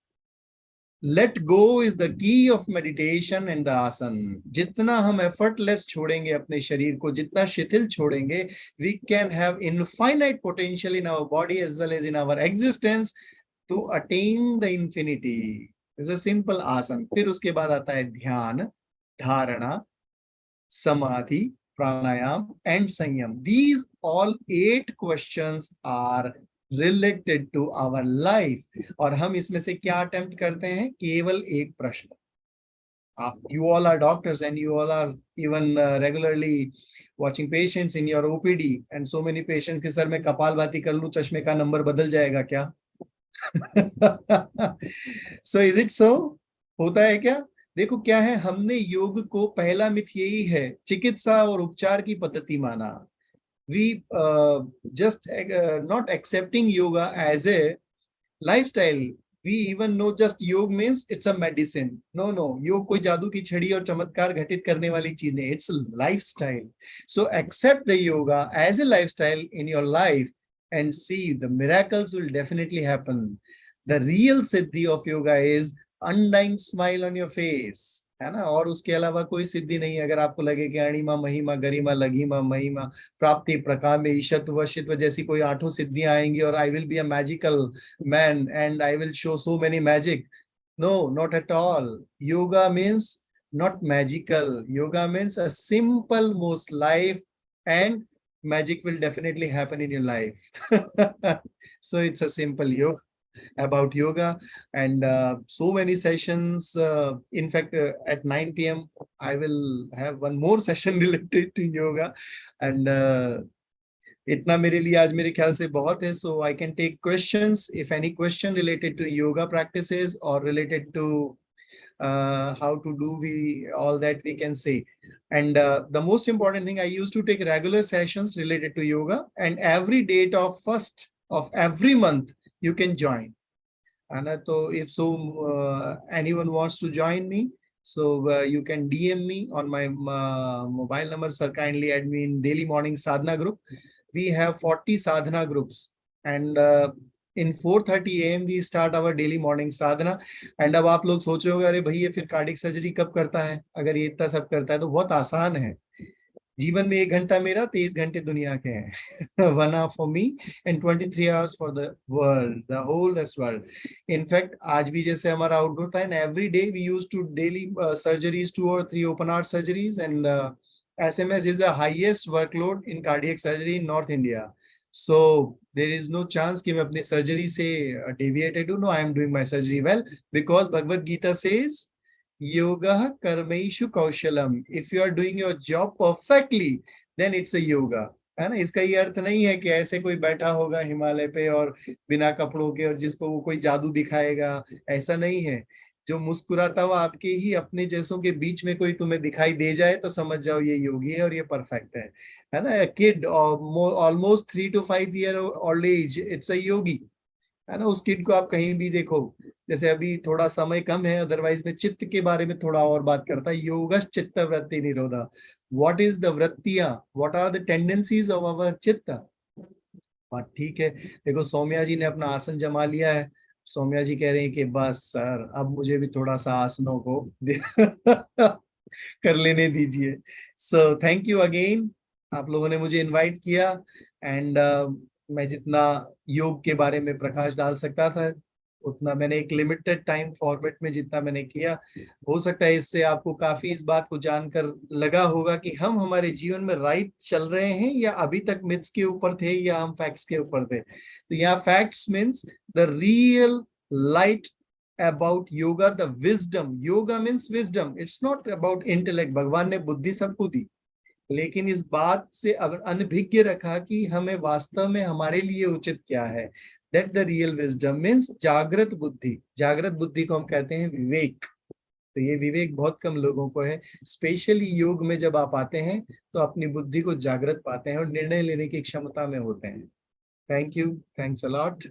let go is the key of meditation and the asan. जितना हम effortless छोड़ेंगे अपने शरीर को, जितना शिथिल छोड़ेंगे, we can have infinite potential in our body as well as in our existence to attain the infinity. It's a simple asan. फिर उसके बाद आता है ध्यान, धारणा, samadhi, pranayam and sanyam. These all 8 questions are related to our life. और हम इसमें से क्या अटेम्प्ट करते हैं? केवल एक प्रश्न. You all are doctors and you all are even regularly watching patients in your OPD, and so many patients के सर में कपालभाति कर लूं, चश्मे का नंबर बदल जाएगा क्या? So is it so? होता है क्या? देखो क्या है, हमने योग को, पहला मिथ यही है, चिकित्सा और उपचार की पद्धति माना. We just not accepting yoga as a lifestyle. We even know just yoga means it's a medicine. No, योग कोई जादू की छड़ी और चमत्कार घटित करने वाली चीज नहीं. It's a lifestyle. So accept the yoga as a lifestyle in your life and see the miracles will definitely happen. The real siddhi of yoga is undying smile on your face, है ना. और उसके अलावा कोई सिद्धि नहीं. अगर आपको लगे कि अणिमा महिमा गरिमा लघिमा महिमा प्राप्ति प्रकाम ईशत्व शित्व जैसी कोई 8 सिद्धियां आएंगी और I will be a magical man and I will show so many magic, no, not at all. Yoga means not magical. Yoga means a simple most life, and magic will definitely happen in your life. So it's a simple yoga about yoga, and so many sessions. In fact, at 9 p.m. I will have one more session related to yoga, and इतना मेरे लिए आज मेरे ख्याल से बहुत है. So I can take questions if any question related to yoga practices or related to how to do all that we can say. And the most important thing, I used to take regular sessions related to yoga, and every date of 1st of every month you can join. And so if anyone wants to join me, so you can DM me on my mobile number. Sir, kindly add me in daily morning sadhana group. We have 40 sadhana groups, and in 4:30 AM we start our daily morning sadhana. And अब आप लोग सोच रहे होंगे अरे भैया फिर cardiac surgery कब करता है अगर ये इतना सब करता है? तो बहुत आसान है. जीवन में 1 घंटा मेरा, 23 घंटे दुनिया के हैं. 1 hour for me and 23 hours for the world, the whole world. In fact, आज भी जैसे हमारा आउटडोर था, and every day we used to daily surgeries, 2 or 3 open heart surgeries, and SMS is the highest workload in cardiac surgery in North India. So there is no chance कि मैं अपनी surgery से deviated हूँ. No, I am doing my surgery well, because Bhagavad Gita says yoga karmeshu kaushalam. If you are doing your job perfectly, then it's a yoga, है ना. इसका ये अर्थ नहीं है कि ऐसे कोई बैठा होगा हिमालय पे और बिना कपड़ों के और जिसको वो कोई जादू दिखाएगा, ऐसा नहीं है. जो मुस्कुराता हुआ आपके ही अपने जैसों के बीच में कोई तुम्हें दिखाई दे जाए तो समझ जाओ ये योगी है और ये परफेक्ट है ना. Kid almost 3 to 5 year old age, it's a yogi, है ना. उस किड को आप कहीं भी देखो, जैसे अभी थोड़ा समय कम है, अदरवाइज में चित्त के बारे में थोड़ा और बात करता है. योगश चित्त वृत्ति निरोधा. व्हाट इज द वृत्तियां, what are the tendencies of our chitta. बात ठीक है. देखो सौम्या जी ने अपना आसन जमा लिया है. सौम्या जी कह रहे हैं कि बस सर अब मुझे भी थोड़ा सा आसनों को कर लेने दीजिए. सो थैंक यू अगेन, आप लोगों ने मुझे इनवाइट किया, एंड मैं जितना योग के बारे में प्रकाश डाल सकता था उतना मैंने एक लिमिटेड टाइम फॉर्मेट में जितना मैंने किया. हो सकता है इससे आपको काफी इस बात को जानकर लगा होगा कि हम हमारे जीवन में राइट चल रहे हैं या अभी तक मिथ्स के ऊपर थे या हम फैक्ट्स के ऊपर थे. तो यहाँ facts means the real light about yoga, the wisdom. Yoga means wisdom. It's not about intellect. भगवान ने बुद्धि सबको दी, लेकिन इस बात से अगर अनभिज्ञ रखा कि हमें वास्तव में हमारे लिए उचित क्या है. That the real wisdom means जागृत बुद्धि. जागृत बुद्धि को हम कहते हैं विवेक. तो ये विवेक बहुत कम लोगों को है. स्पेशली योग में जब आप आते हैं तो अपनी बुद्धि को जागृत पाते हैं और निर्णय लेने की क्षमता में होते हैं. Thank you, thanks a lot.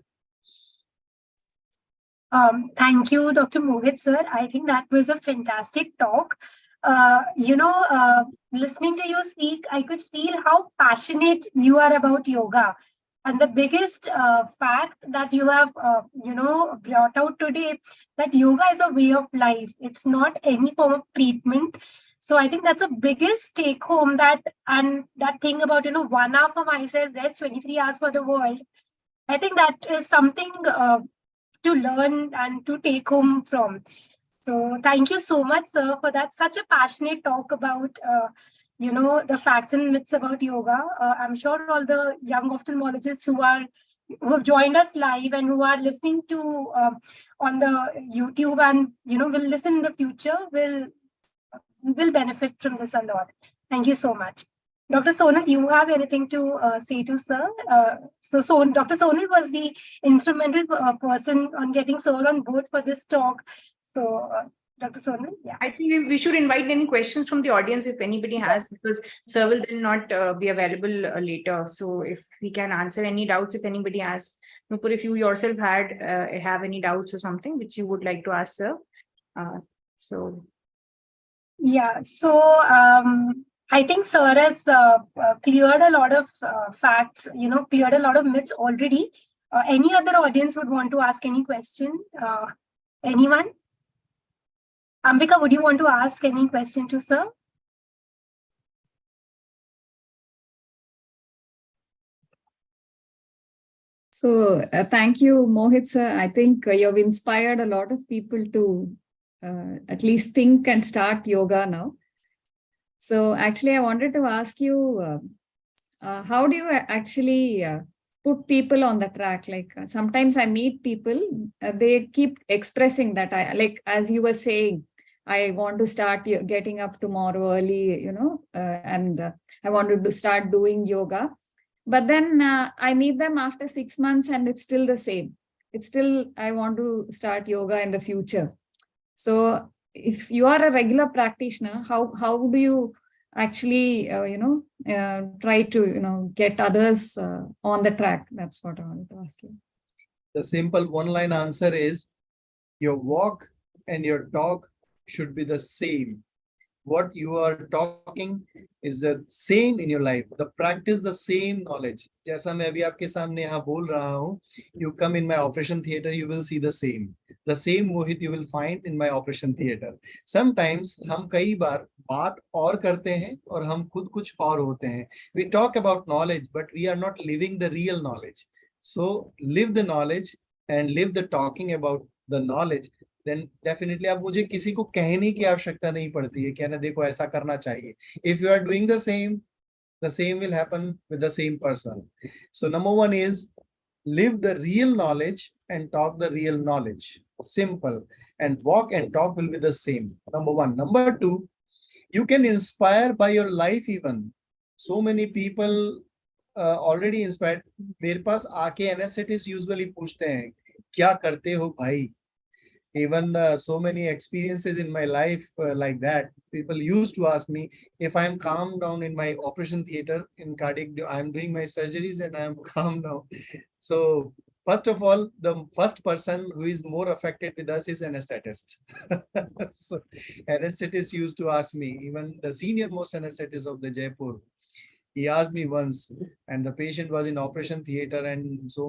Thank you, Dr. Mohit, sir. I think that was a fantastic talk. Listening to you speak, I could feel how passionate you are about yoga. And the biggest fact that you have, brought out today, that yoga is a way of life. It's not any form of treatment. So I think that's the biggest take home, and that thing about, 1 hour for myself, rest 23 hours for the world. I think that is something to learn and to take home from. So thank you so much, sir, for that. Such a passionate talk about, the facts and myths about yoga. I'm sure all the young ophthalmologists who have joined us live and who are listening to on the YouTube and will listen in the future will benefit from this a lot. Thank you so much. Dr. Sonal, you have anything to say to sir? So Dr. Sonal was the instrumental person on getting sir on board for this talk. So Dr. Sonal, yeah. I think we should invite any questions from the audience if anybody has, because sir will then not be available later. So if we can answer any doubts, if anybody has. Nupur, if you yourself have any doubts or something which you would like to ask sir. So. Yeah, so I think sir has cleared a lot of facts, cleared a lot of myths already. Any other audience would want to ask any question? Anyone? Ambika, would you want to ask any question to sir? So thank you, Mohit sir. I think you've inspired a lot of people to at least think and start yoga now. So actually, I wanted to ask you, how do you actually put people on the track? Like sometimes I meet people, they keep expressing that as you were saying, I want to start getting up tomorrow early, and I wanted to start doing yoga. But then I meet them after 6 months and it's still the same. It's still, I want to start yoga in the future. So if you are a regular practitioner, how do you actually, try to, get others on the track? That's what I wanted to ask you. The simple one-line answer is your walk and your talk should be the same. What you are talking is the same in your life. The practice the same knowledge. जैसा मैं अभी आपके सामने यहाँ बोल रहा हूँ, you come in my operation theater, you will see the same. The same Mohit you will find in my operation theater. Sometimes हम कई बार बात और करते हैं और हम खुद कुछ और होते हैं. We talk about knowledge, but we are not living the real knowledge. So live the knowledge and live the talking about the knowledge. Then definitely आप मुझे किसी को कहने की आवश्यकता नहीं पड़ती है, कहना देखो ऐसा करना चाहिए. If you are doing the same will happen with the same person. So number one is live the real knowledge and talk the real knowledge. Simple. And walk and talk will be the same. Number one. Number two, you can inspire by your life even. So many people already inspired. मेरे पास आके anesthetists usually पूछते हैं क्या करते हो भाई. Even so many experiences in my life like that. People used to ask me if I'm calm down in my operation theater in cardiac, I'm doing my surgeries and I'm calm down. So first of all, the first person who is more affected with us is anesthetist. So anesthetist used to ask me, even the senior most anesthetist of the Jaipur, he asked me once, and the patient was in operation theater and so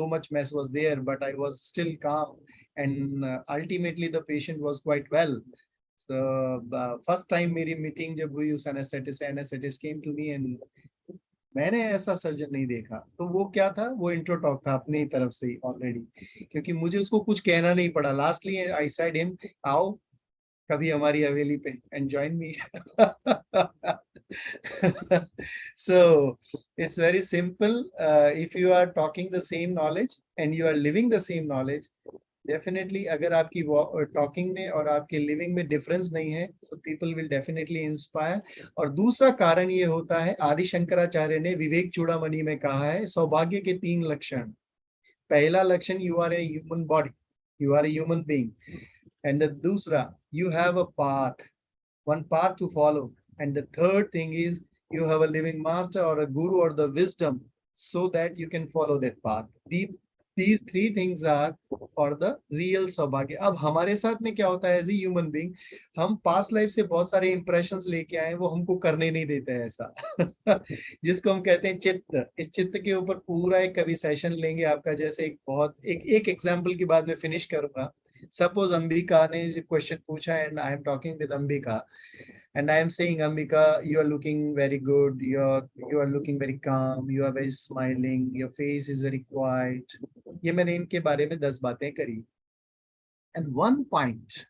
much mess was there, but I was still calm. And ultimately the patient was quite well. So first time मेरी meeting जब हुई उस anesthetist came to me and मैंने ऐसा surgeon नहीं देखा. तो वो क्या था, वो इंट्रो टॉक था अपनी तरफ से ही ऑलरेडी, क्योंकि मुझे उसको कुछ कहना नहीं पड़ा. लास्टली आई सेड हिम, आओ कभी हमारी हवेली पे and join me. So it's very simple. If you are talking the same knowledge and you are living the same knowledge, definitely अगर आपकी talking में और आपके living में difference नहीं है, so people will definitely inspire. और दूसरा कारण ये होता है, आदि शंकराचार्य ने विवेक चूड़ामणि में कहा है, सौभाग्य के 3 लक्षण. पहला लक्षण, you are a human body, you are a human being. And the दूसरा, you have a path, one path to follow. And the third thing is you have a living master or a guru or the wisdom so that you can follow that path. These three things are for the real सौभाग्य. अब हमारे साथ में क्या होता है, as a human being, हम past life से बहुत सारे इंप्रेशंस लेके आए, वो हमको करने नहीं देते हैं ऐसा. जिसको हम कहते हैं चित्त. इस चित्त के ऊपर पूरा एक कभी सेशन लेंगे आपका. जैसे एक एग्जांपल की बात मैं फिनिश करूंगा. सपोज अंबिका ने क्वेश्चन पूछा and I am talking with Ambika. And I am saying, Ambika, you are looking very good. You are looking very calm. You are very smiling. Your face is very quiet. ये मैंने इनके बारे में 10 बातें करी. And one point,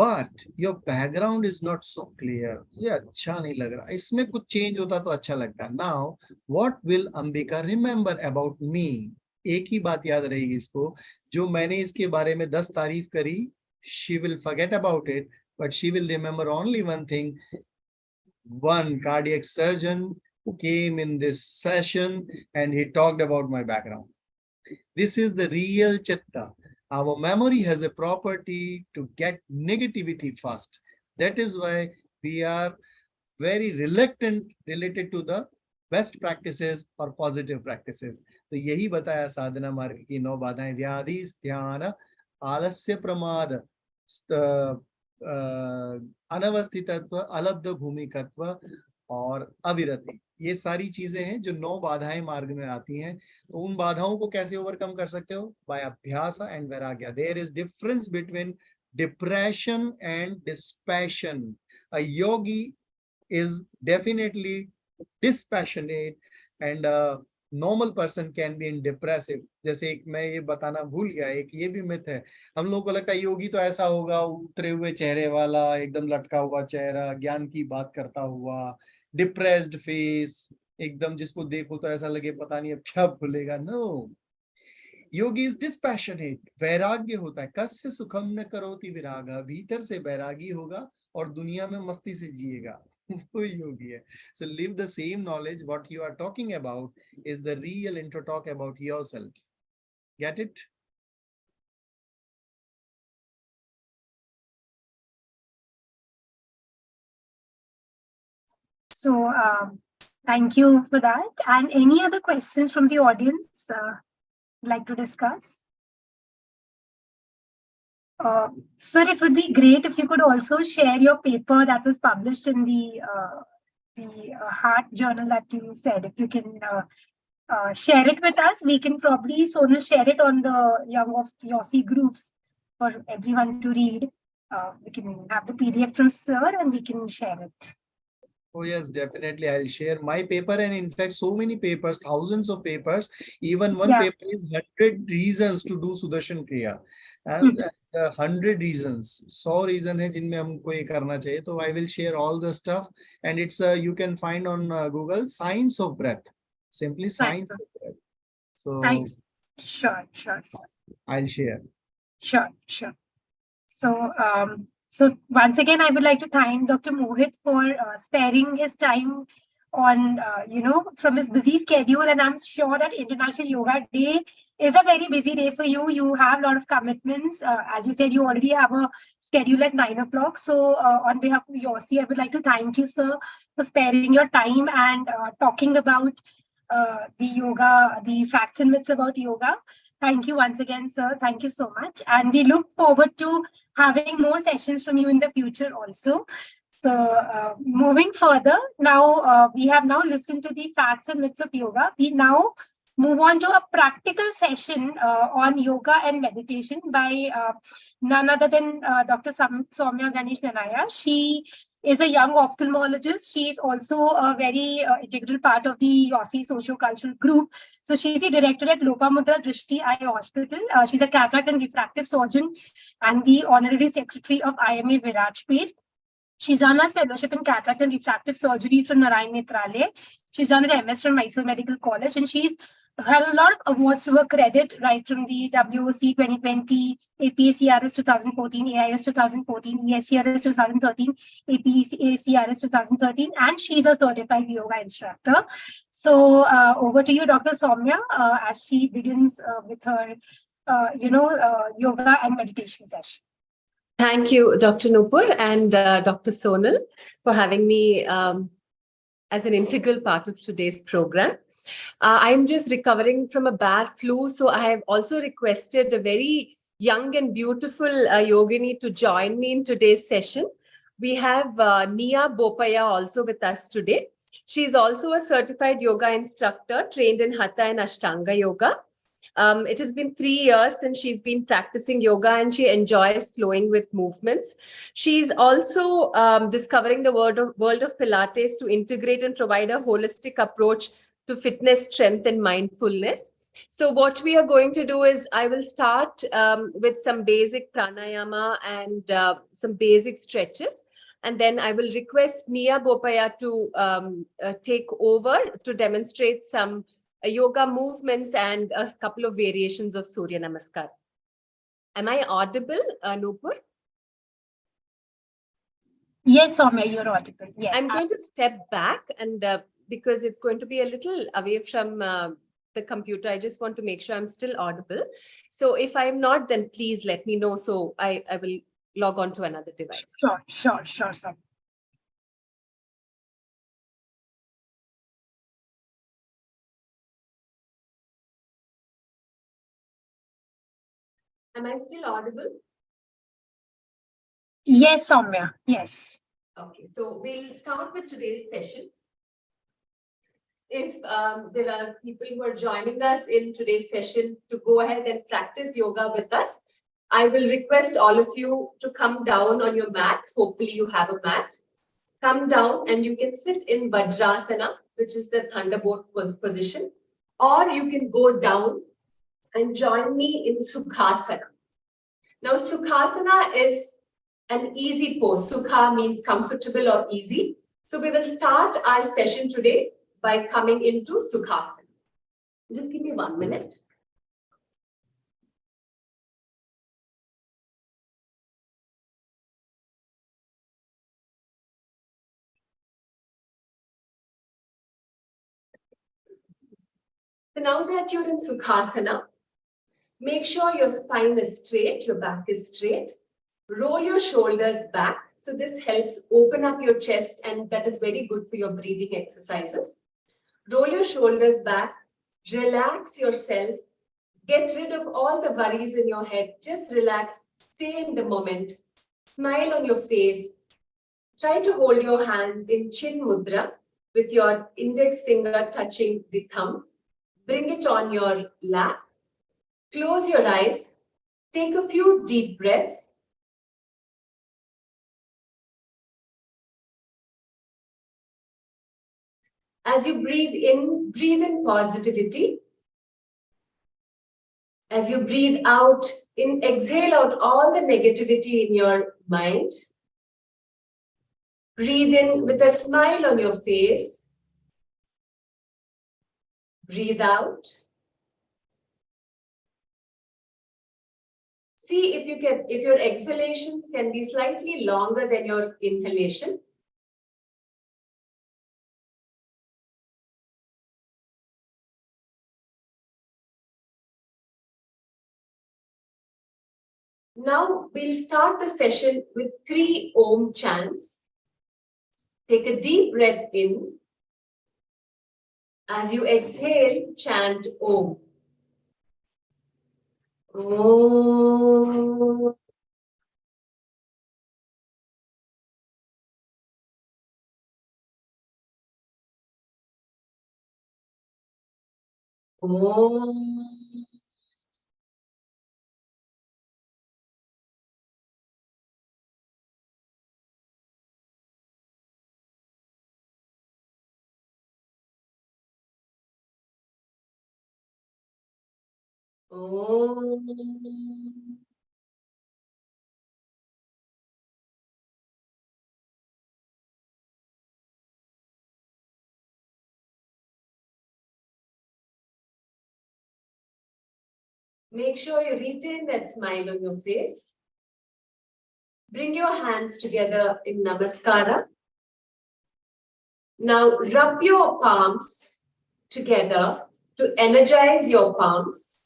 but your background is not so clear. ये अच्छा नहीं लग रहा. इसमें कुछ चेंज होता तो अच्छा लगता. Now, what will Ambika remember about me? एक ही बात याद रहेगी इसको. जो मैंने इसके बारे में 10 तारीफ करी, she will forget about it. But she will remember only one thing. One cardiac surgeon came in this session and he talked about my background. This is the real chitta. Our memory has a property to get negativity first. That is why we are very reluctant related to the best practices or positive practices. तो यही बताया साधना मार्ग की 9 बाधाएं. व्याधि, ध्यान, आलस्य, प्रमाद, अनवस्थितत्व, अलब्ध भूमिकत्व और अविरति. ये सारी चीजें हैं जो 9 बाधाएं मार्ग में आती हैं. तो उन बाधाओं को कैसे ओवरकम कर सकते हो? Bye abhyasa and vairagya. There is difference between depression and dispassion. A yogi is definitely dispassionate and normal person can be in depressive. जैसे एक मैं ये बताना भूल गया, एक ये भी मिथ है. हम लोगों को लगता है योगी तो ऐसा होगा, उतरे हुए चेहरे वाला, एकदम लटका हुआ चेहरा, ज्ञान की बात करता हुआ, डिप्रेस्ड फेस, एकदम जिसको देखो तो ऐसा लगे पता नहीं अब क्या भूलेगा. No, yogi is dispassionate. वैराग्य होता है. कस्य सुखम न करोति विरागा. भीतर से वैरागी होगा और दुनिया में मस्ती से जिएगा. वो योगी है. So live the same knowledge. What you are talking about is the real intro talk about yourself. Get it? So thank you for that. And any other questions from the audience like to discuss? Sir, it would be great if you could also share your paper that was published in the Heart Journal that you said. If you can share it with us, we can probably share it on the Young of YOSI groups for everyone to read. We can have the PDF from Sir and we can share it. Oh yes, definitely. I'll share my paper, and in fact, so many papers, thousands of papers. Even one paper is 100 reasons to do Sudarshan Kriya, and 100 reasons. 100 reasons है जिनमें हमको ये करना चाहिए. So I will share all the stuff, and it's you can find on Google Science of Breath. Simply Science of Breath. So Science. Sure. I'll share. Sure. So once again, I would like to thank Dr. Mohit for sparing his time on, from his busy schedule. And I'm sure that International Yoga Day is a very busy day for you. You have a lot of commitments. As you said, you already have a schedule at 9 o'clock. So on behalf of YOSI, I would like to thank you, sir, for sparing your time and talking about the yoga, the facts and myths about yoga. Thank you once again, sir. Thank you so much. And we look forward to having more sessions from you in the future also. So moving further, now we have now listened to the facts and myths of yoga. We now move on to a practical session on yoga and meditation by none other than Dr. Soumya Ganesh Nanaya. She is a young ophthalmologist. She is also a very integral part of the YOSI socio-cultural group. So she's the director at Lopamudra Drishti Eye Hospital. She's a cataract and refractive surgeon and the honorary secretary of IMA Virajpet. She's done her fellowship in cataract and refractive surgery from Narayan Netralaya. She's done her MS from Mysore Medical College, and she's had a lot of awards to her credit, right from the WOC 2020, APACRS 2014, AIS 2014, ESCRS 2013, APACRS 2013, and she's a certified yoga instructor. So over to you, Dr. Soumya, as she begins with her, yoga and meditation session. Thank you, Dr. Nupur and Dr. Sonal, for having me as an integral part of today's program. I'm just recovering from a bad flu, so I have also requested a very young and beautiful yogini to join me in today's session. We have Nia Bopaya also with us today. She is also a certified yoga instructor trained in Hatha and Ashtanga yoga. It has been 3 years since she's been practicing yoga and she enjoys flowing with movements. She's also discovering the world of Pilates to integrate and provide a holistic approach to fitness, strength, and mindfulness. So what we are going to do is I will start with some basic pranayama and some basic stretches. And then I will request Nia Bopaya to take over to demonstrate some yoga movements and a couple of variations of Surya Namaskar. Am I audible, Nupur? Yes, Soumya, you're audible. Yes. I'm going to step back and because it's going to be a little away from the computer, I just want to make sure I'm still audible. So if I'm not, then please let me know. So I will log on to another device. Sure, Soumya. Am I still audible? Yes, Soumya. Yes. Okay, so we'll start with today's session. If there are people who are joining us in today's session to go ahead and practice yoga with us, I will request all of you to come down on your mats. Hopefully you have a mat. Come down and you can sit in Vajrasana, which is the thunderbolt position, or you can go down and join me in Sukhasana. Now, Sukhasana is an easy pose. Sukha means comfortable or easy. So we will start our session today by coming into Sukhasana. Just give me 1 minute. So now that you're in Sukhasana, make sure your spine is straight, your back is straight. Roll your shoulders back. So this helps open up your chest and that is very good for your breathing exercises. Roll your shoulders back, relax yourself, get rid of all the worries in your head. Just relax, stay in the moment, smile on your face. Try to hold your hands in Chin Mudra with your index finger touching the thumb. Bring it on your lap. Close your eyes. Take a few deep breaths. As you breathe in positivity. As you breathe out, exhale out all the negativity in your mind. Breathe in with a smile on your face. Breathe out. See if your exhalations can be slightly longer than your inhalation. Now we'll start the session with 3 Om chants. Take a deep breath in. As you exhale, chant Om. Om. Om. Om. Make sure you retain that smile on your face. Bring your hands together in Namaskara. Now rub your palms together to energize your palms.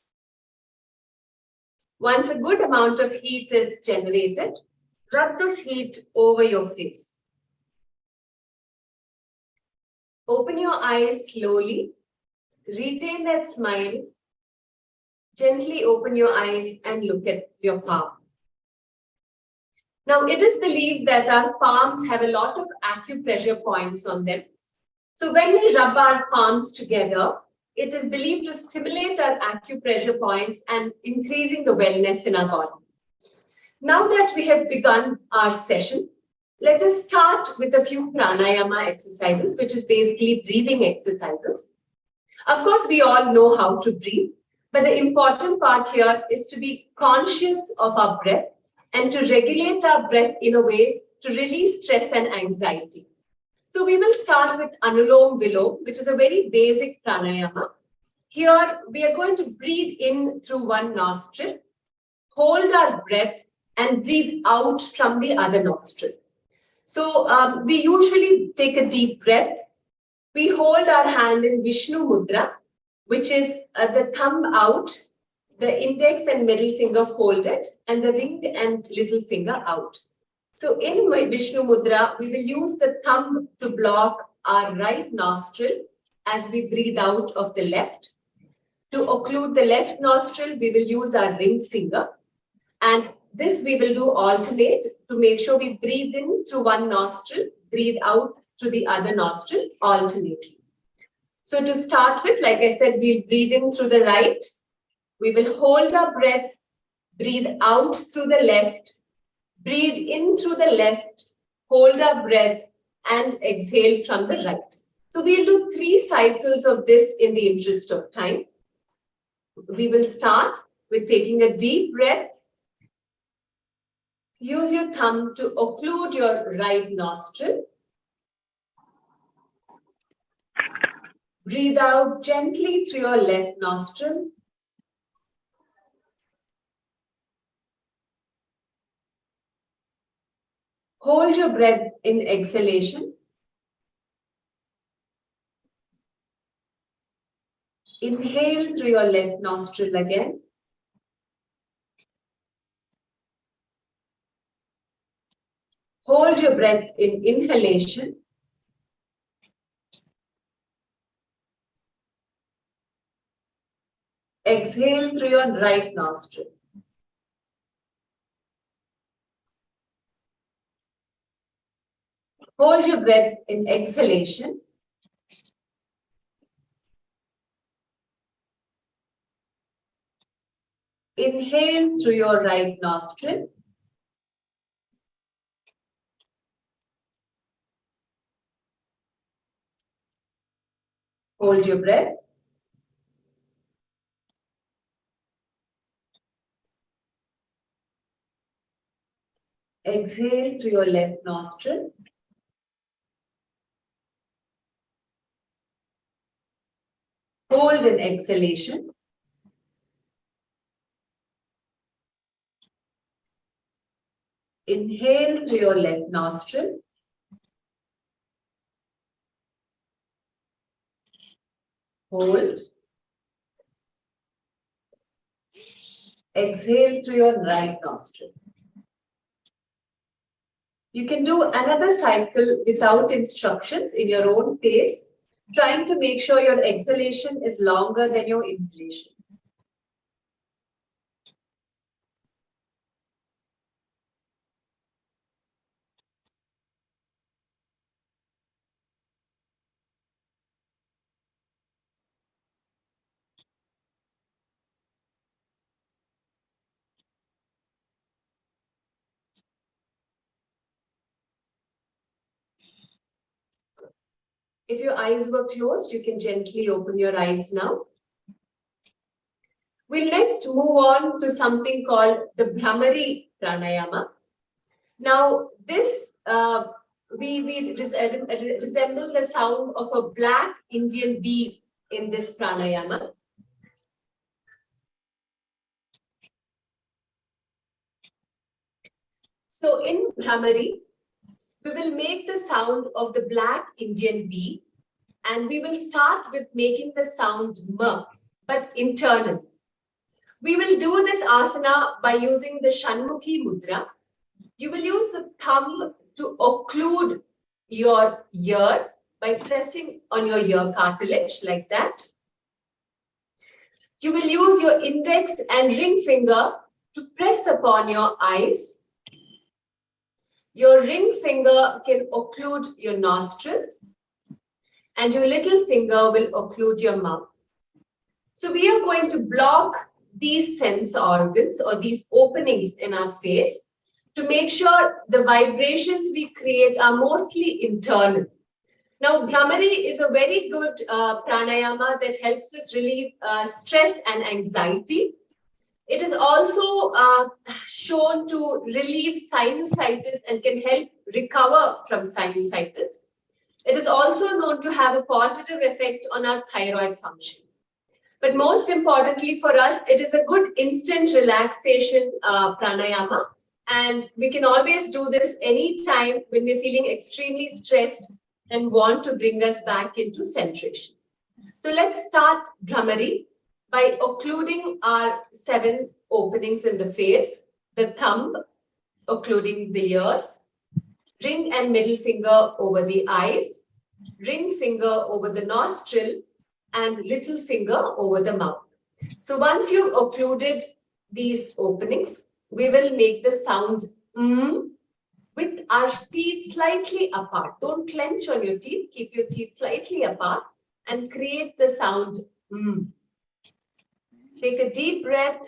Once a good amount of heat is generated, rub this heat over your face. Open your eyes slowly. Retain that smile. Gently open your eyes and look at your palm. Now, it is believed that our palms have a lot of acupressure points on them. So when we rub our palms together, it is believed to stimulate our acupressure points and increasing the wellness in our body. Now that we have begun our session, let us start with a few pranayama exercises, which is basically breathing exercises. Of course, we all know how to breathe, but the important part here is to be conscious of our breath and to regulate our breath in a way to release stress and anxiety. So we will start with Anulom Vilom, which is a very basic pranayama. Here, we are going to breathe in through one nostril, hold our breath, and breathe out from the other nostril. So we usually take a deep breath. We hold our hand in Vishnu Mudra, which is the thumb out, the index and middle finger folded, and the ring and little finger out. So in Vishnu Mudra, we will use the thumb to block our right nostril as we breathe out of the left. To occlude the left nostril, we will use our ring finger. And this we will do alternate to make sure we breathe in through one nostril, breathe out through the other nostril alternately. So to start with, like I said, we'll breathe in through the right. We will hold our breath, breathe out through the left, breathe in through the left, hold our breath, and exhale from the right. So we'll do 3 cycles of this in the interest of time. We will start with taking a deep breath. Use your thumb to occlude your right nostril. Breathe out gently through your left nostril. Hold your breath in exhalation. Inhale through your left nostril again. Hold your breath in inhalation. Exhale through your right nostril. Hold your breath in exhalation. Inhale through your right nostril. Hold your breath. Exhale through your left nostril. Hold in exhalation. Inhale through your left nostril. Hold. Exhale through your right nostril. You can do another cycle without instructions in your own pace, trying to make sure your exhalation is longer than your inhalation. If your eyes were closed, you can gently open your eyes now. We'll next move on to something called the Bhramari Pranayama. Now, this we resemble the sound of a black Indian bee in this pranayama. So in Bhramari, we will make the sound of the black Indian bee, and we will start with making the sound M, but internally. We will do this asana by using the Shanmukhi Mudra. You will use the thumb to occlude your ear by pressing on your ear cartilage like that. You will use your index and ring finger to press upon your eyes. Your ring finger can occlude your nostrils, and your little finger will occlude your mouth. So we are going to block these sense organs or these openings in our face to make sure the vibrations we create are mostly internal. Now, Bhramari is a very good pranayama that helps us relieve stress and anxiety. It is also shown to relieve sinusitis and can help recover from sinusitis. It is also known to have a positive effect on our thyroid function. But most importantly for us, it is a good instant relaxation pranayama. And we can always do this anytime when we're feeling extremely stressed and want to bring us back into centration. So let's start Bhramari by occluding our 7 openings in the face, the thumb, occluding the ears, ring and middle finger over the eyes, ring finger over the nostril, and little finger over the mouth. So once you've occluded these openings, we will make the sound with our teeth slightly apart. Don't clench on your teeth, keep your teeth slightly apart and create the sound Take a deep breath.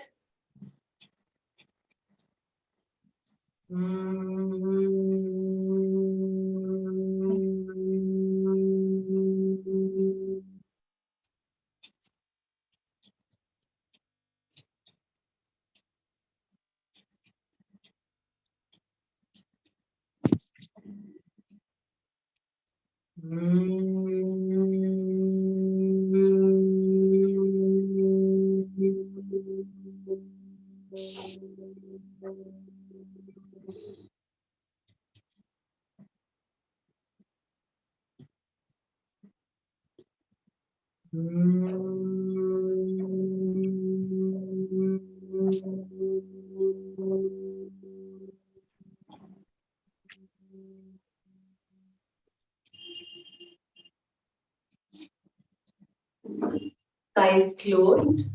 Eyes closed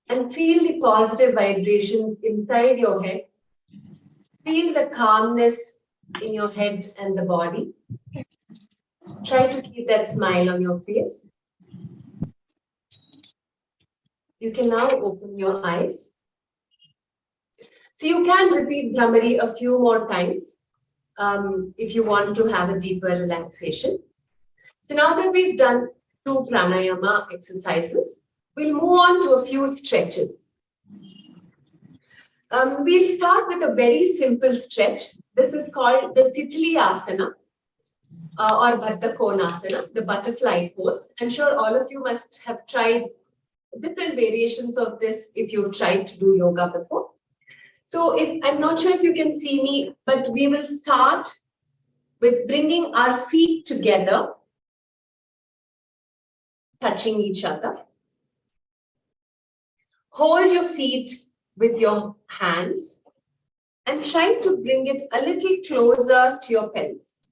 and feel the positive vibrations inside your head. Feel the calmness in your head and the body. Try to keep that smile on your face. You can now open your eyes. So you can repeat Bhramari a few more times if you want to have a deeper relaxation. So now that we've done 2 pranayama exercises, we'll move on to a few stretches. We'll start with a very simple stretch. This is called the Titli Asana or Baddha Konasana, the butterfly pose. I'm sure all of you must have tried different variations of this if you've tried to do yoga before. So I'm not sure if you can see me, but we will start with bringing our feet together, touching each other. Hold your feet with your hands and try to bring it a little closer to your pelvis.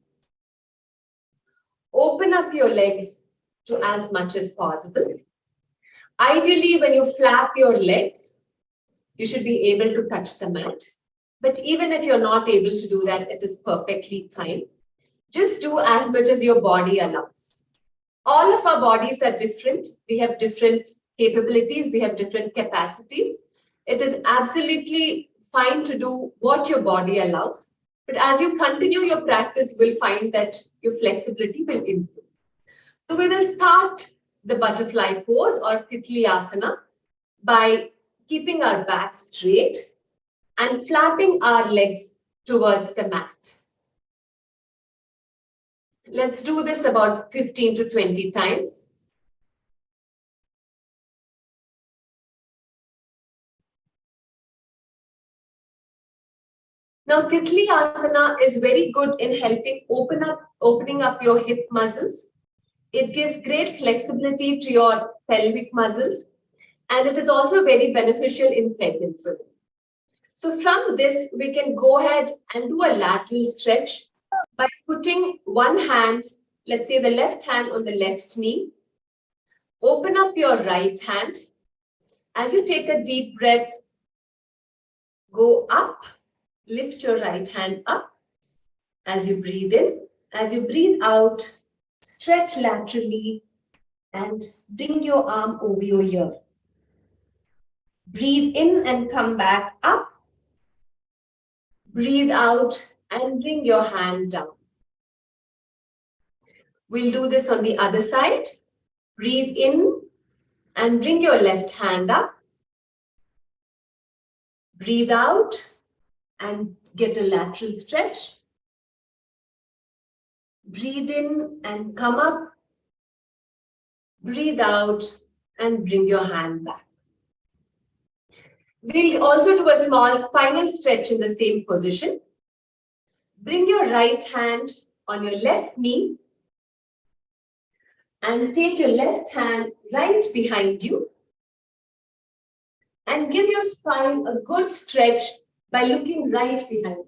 Open up your legs to as much as possible. Ideally, when you flap your legs, you should be able to touch the mat. But even if you're not able to do that, it is perfectly fine. Just do as much as your body allows. All of our bodies are different. We have different capabilities. We have different capacities. It is absolutely fine to do what your body allows. But as you continue your practice, you will find that your flexibility will improve. So we will start the butterfly pose or Titli Asana by keeping our back straight and flapping our legs towards the mat. Let's do this about 15 to 20 times. Now, Titli Asana is very good in helping opening up your hip muscles. It gives great flexibility to your pelvic muscles, and it is also very beneficial in pregnant women. So from this, we can go ahead and do a lateral stretch by putting one hand Let's say the left hand on the left knee. Open up your right hand. As you take a deep breath, go up, lift your right hand up. As you breathe in, as you breathe out, stretch laterally and bring your arm over your ear. Breathe in and come back up. Breathe out and bring your hand down. We'll do this on the other side. Breathe in and bring your left hand up. Breathe out and get a lateral stretch. Breathe in and come up. Breathe out and bring your hand back. We'll also do a small spinal stretch in the same position. Bring your right hand on your left knee and take your left hand right behind you and give your spine a good stretch by looking right behind you.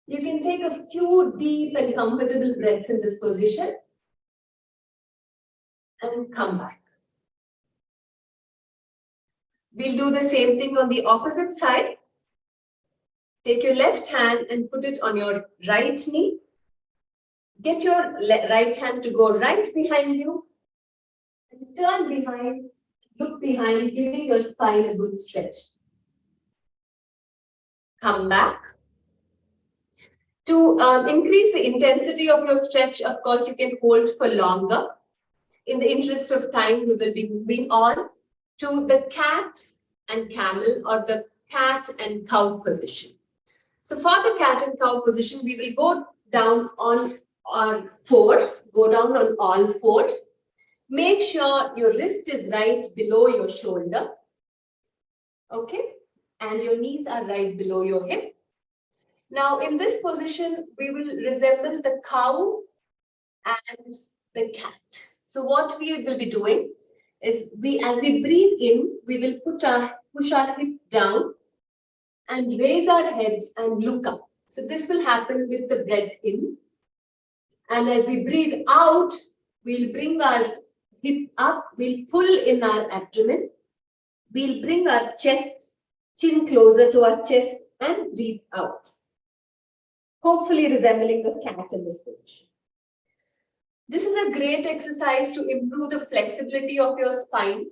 You can take a few deep and comfortable breaths in this position and come back. We'll do the same thing on the opposite side. Take your left hand and put it on your right knee. Get your right hand to go right behind you. And turn behind, look behind, giving your spine a good stretch. Come back. To increase the intensity of your stretch, of course, you can hold for longer. In the interest of time, we will be moving on to the cat and camel or the cat and cow position. So for the cat and cow position, we will go down on our fours, go down on all fours. Make sure your wrist is right below your shoulder. Okay? And your knees are right below your hip. Now, in this position, we will resemble the cow and the cat. So what we will be doing is as we breathe in, we will push our hip down and raise our head and look up. So this will happen with the breath in. And as we breathe out, we'll bring our hip up, we'll pull in our abdomen. We'll bring our chest, chin closer to our chest and breathe out. Hopefully resembling a cat in this position. This is a great exercise to improve the flexibility of your spine.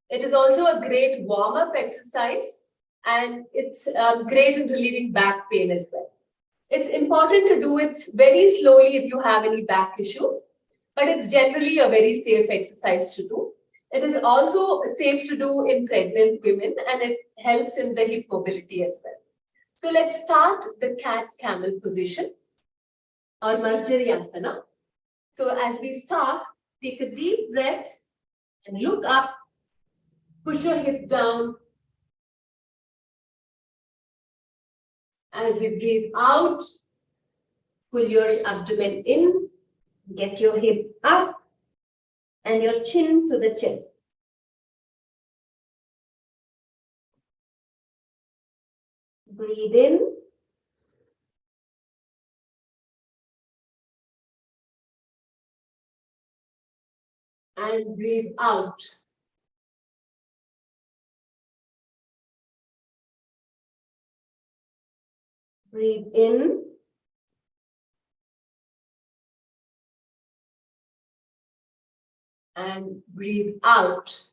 It is also a great warm-up exercise and it's great in relieving back pain as well. It's important to do it very slowly if you have any back issues, but it's generally a very safe exercise to do. It is also safe to do in pregnant women and it helps in the hip mobility as well. So let's start the cat-camel position or Marjaryasana. So as we start, take a deep breath and look up, push your hip down. As we breathe out, pull your abdomen in, get your hip up and your chin to the chest. Breathe in. And breathe out. Breathe in. And breathe out.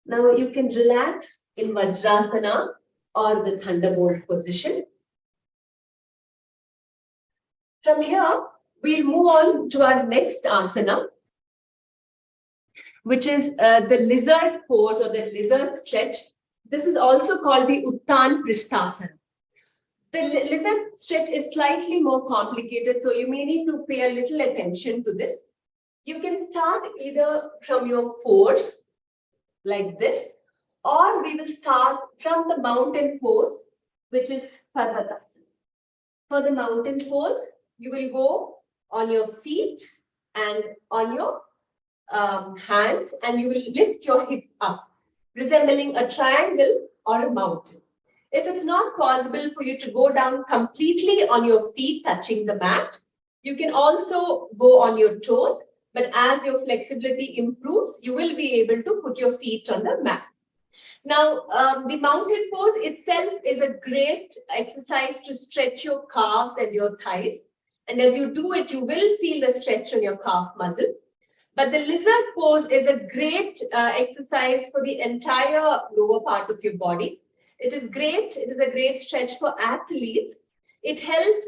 Now you can relax in Vajrasana or the Thunderbolt position. From here, we'll move on to our next asana, which is the lizard pose or the lizard stretch. This is also called the Uttan Prishthasana. The lizard stretch is slightly more complicated, so you may need to pay a little attention to this. You can start either from your fours, like this, or we will start from the mountain pose, which is Parvatasana. For the mountain pose, you will go on your feet and on your hands, and you will lift your hip up, resembling a triangle or a mountain. If it's not possible for you to go down completely on your feet touching the mat, you can also go on your toes. But as your flexibility improves, you will be able to put your feet on the mat. Now, the mountain pose itself is a great exercise to stretch your calves and your thighs. And as you do it, you will feel the stretch on your calf muscle. But the lizard pose is a great exercise for the entire lower part of your body. It is great. It is a great stretch for athletes. It helps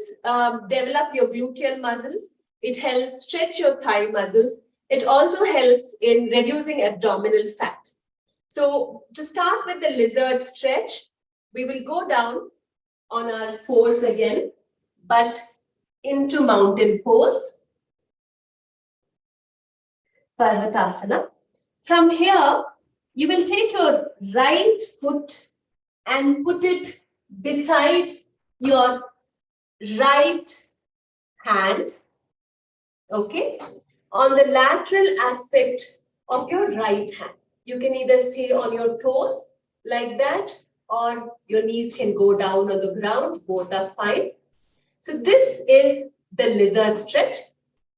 develop your gluteal muscles. It helps stretch your thigh muscles. It also helps in reducing abdominal fat. So to start with the lizard stretch, we will go down on our fours again, but into mountain pose, Parvatasana. From here, you will take your right foot and put it beside your right hand, okay, on the lateral aspect of your right hand. You can either stay on your toes like that, or your knees can go down on the ground. Both are fine. So this is the lizard stretch.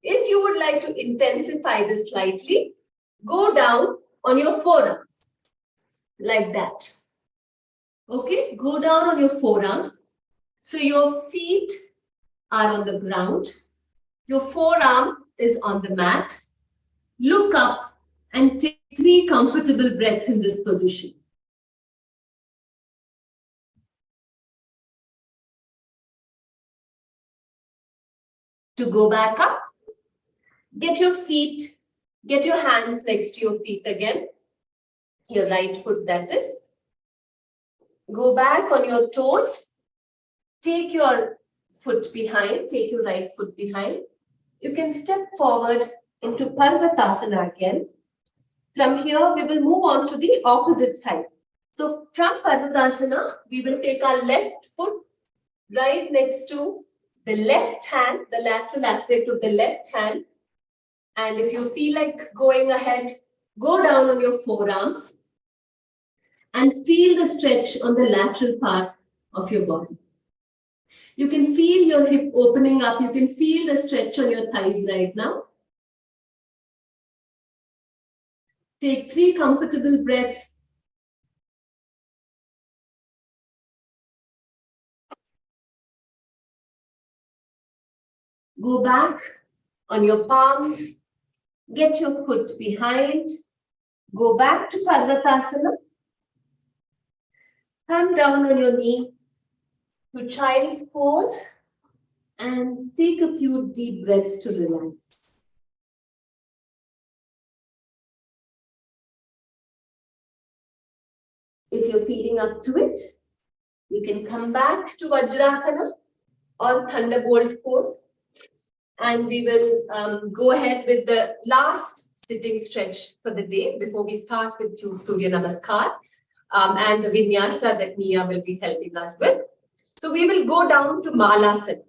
If you would like to intensify this slightly, go down on your forearms like that. Okay, go down on your forearms. So your feet are on the ground. Your forearm is on the mat. Look up and take 3 comfortable breaths in this position. To go back up, get your hands next to your feet again. Your right foot, that is. Go back on your toes. Take your foot behind, take your right foot behind. You can step forward into Parvatasana again. From here, we will move on to the opposite side. So from Parvatasana, we will take our left foot right next to the left hand, the lateral aspect of the left hand. And if you feel like going ahead, go down on your forearms and feel the stretch on the lateral part of your body. You can feel your hip opening up. You can feel the stretch on your thighs right now. Take 3 comfortable breaths. Go back on your palms. Get your foot behind. Go back to Parvatasana. Come down on your knee to child's pose and take a few deep breaths to relax. If you're feeling up to it, you can come back to Vajrasana or Thunderbolt pose. And we will go ahead with the last sitting stretch for the day before we start with Surya Namaskar and the Vinyasa that Nia will be helping us with. So we will go down to Malasana.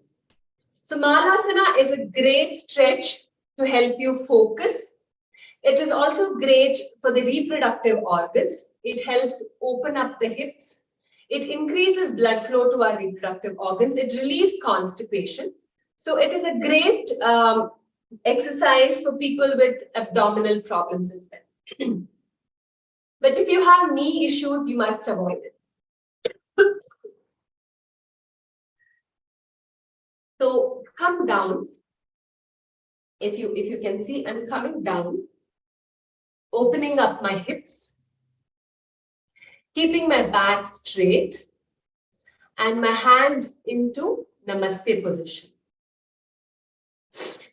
So Malasana is a great stretch to help you focus. It is also great for the reproductive organs. It helps open up the hips. It increases blood flow to our reproductive organs. It relieves constipation. So it is a great exercise for people with abdominal problems as well. But if you have knee issues, you must avoid it. So come down. If you can see, I'm coming down, opening up my hips, keeping my back straight, and my hand into Namaste position.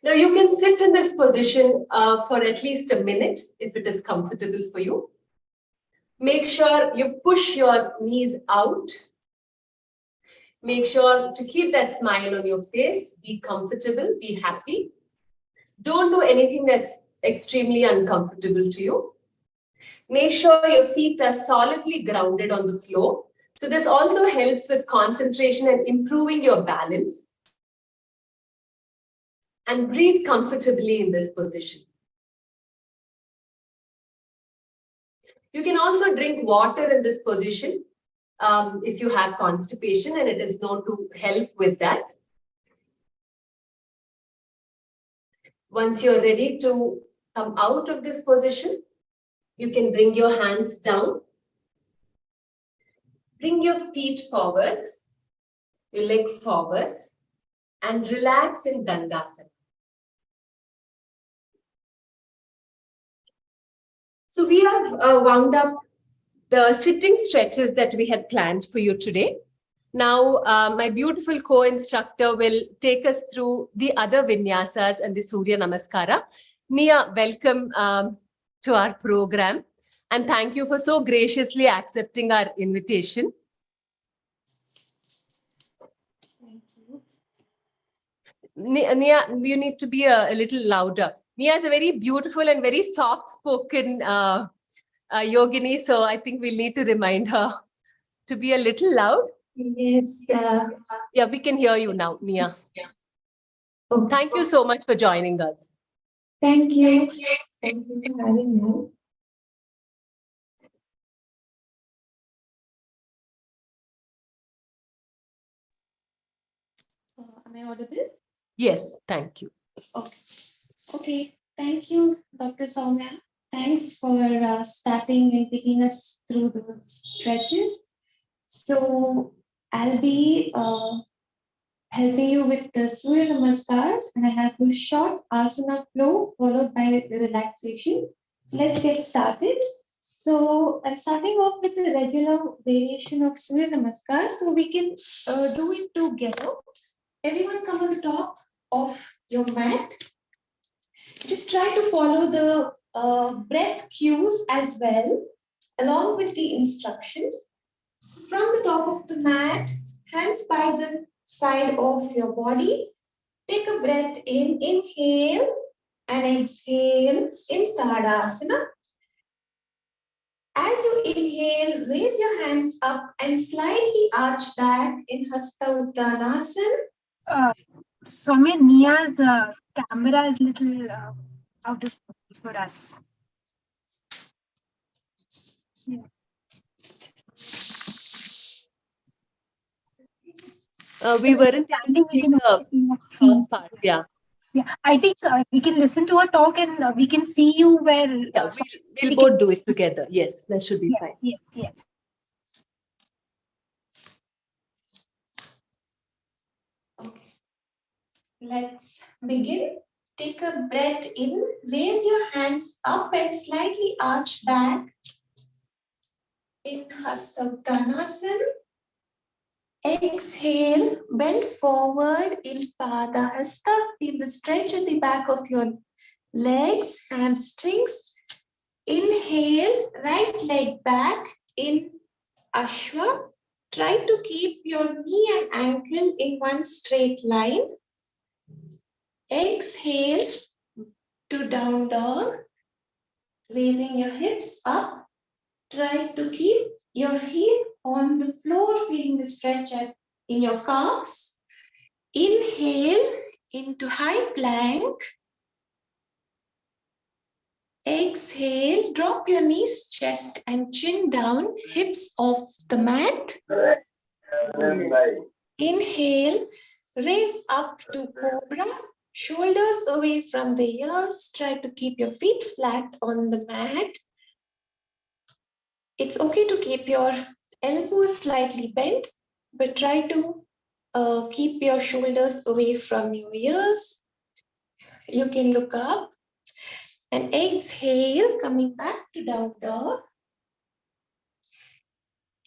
Now you can sit in this position for at least a minute if it is comfortable for you. Make sure you push your knees out. Make sure to keep that smile on your face. Be comfortable, be happy. Don't do anything that's extremely uncomfortable to you. Make sure your feet are solidly grounded on the floor. So this also helps with concentration and improving your balance. And breathe comfortably in this position. You can also drink water in this position. if you have constipation, and it is known to help with that. Once you're ready to come out of this position, you can bring your hands down. Bring your feet forwards, your leg forwards, and relax in Dandasana. So we have wound up the sitting stretches that we had planned for you today. Now, my beautiful co-instructor will take us through the other vinyasas and the Surya Namaskara. Nia, welcome to our program. And thank you for so graciously accepting our invitation. Thank you. Nia, you need to be a little louder. Nia is a very beautiful and very soft-spoken yogini, so I think we'll need to remind her to be a little loud. Yes. Yeah, we can hear you now, Nia. Okay. Thank you so much for joining us. Thank you. Thank you for having me. Am I audible? Yes, thank you. Okay. Okay. Thank you, Dr. Soumya. Thanks for starting and taking us through those stretches. So I'll be helping you with the Surya Namaskars, and I have a short asana flow followed by the relaxation. Let's get started. So I'm starting off with the regular variation of Surya Namaskar, so we can do it together. Everyone come on top of your mat. Just try to follow the breath cues as well, along with the instructions. So from the top of the mat, hands by the side of your body. Take a breath in, inhale and exhale in Tadasana. As you inhale, raise your hands up and slightly arch back in Hasta Uttanasana. Soumya, Nia's camera is little out of focus for us. Yeah. We weren't I think we seeing can the see your feet. part. Yeah, Yeah, I think we can listen to her talk and we can see you where. yeah. We'll both do it together. Yes, that should be fine. Yes, yes, yes. Okay. Let's begin. Take a breath in, raise your hands up and slightly arch back in Hasta Uttanasana. Exhale, bend forward in Padahasta. Feel the stretch at the back of your legs, hamstrings. Inhale, right leg back in Ashwa. Try to keep your knee and ankle in one straight line. Exhale to down dog. Raising your hips up. Try to keep your heel on the floor, feeling the stretch in your calves. Inhale into high plank. Exhale, drop your knees, chest and chin down, hips off the mat. Inhale, raise up to cobra, shoulders away from the ears. Try to keep your feet flat on the mat. It's okay to keep your elbows slightly bent, but try to keep your shoulders away from your ears. You can look up and exhale, coming back to down dog.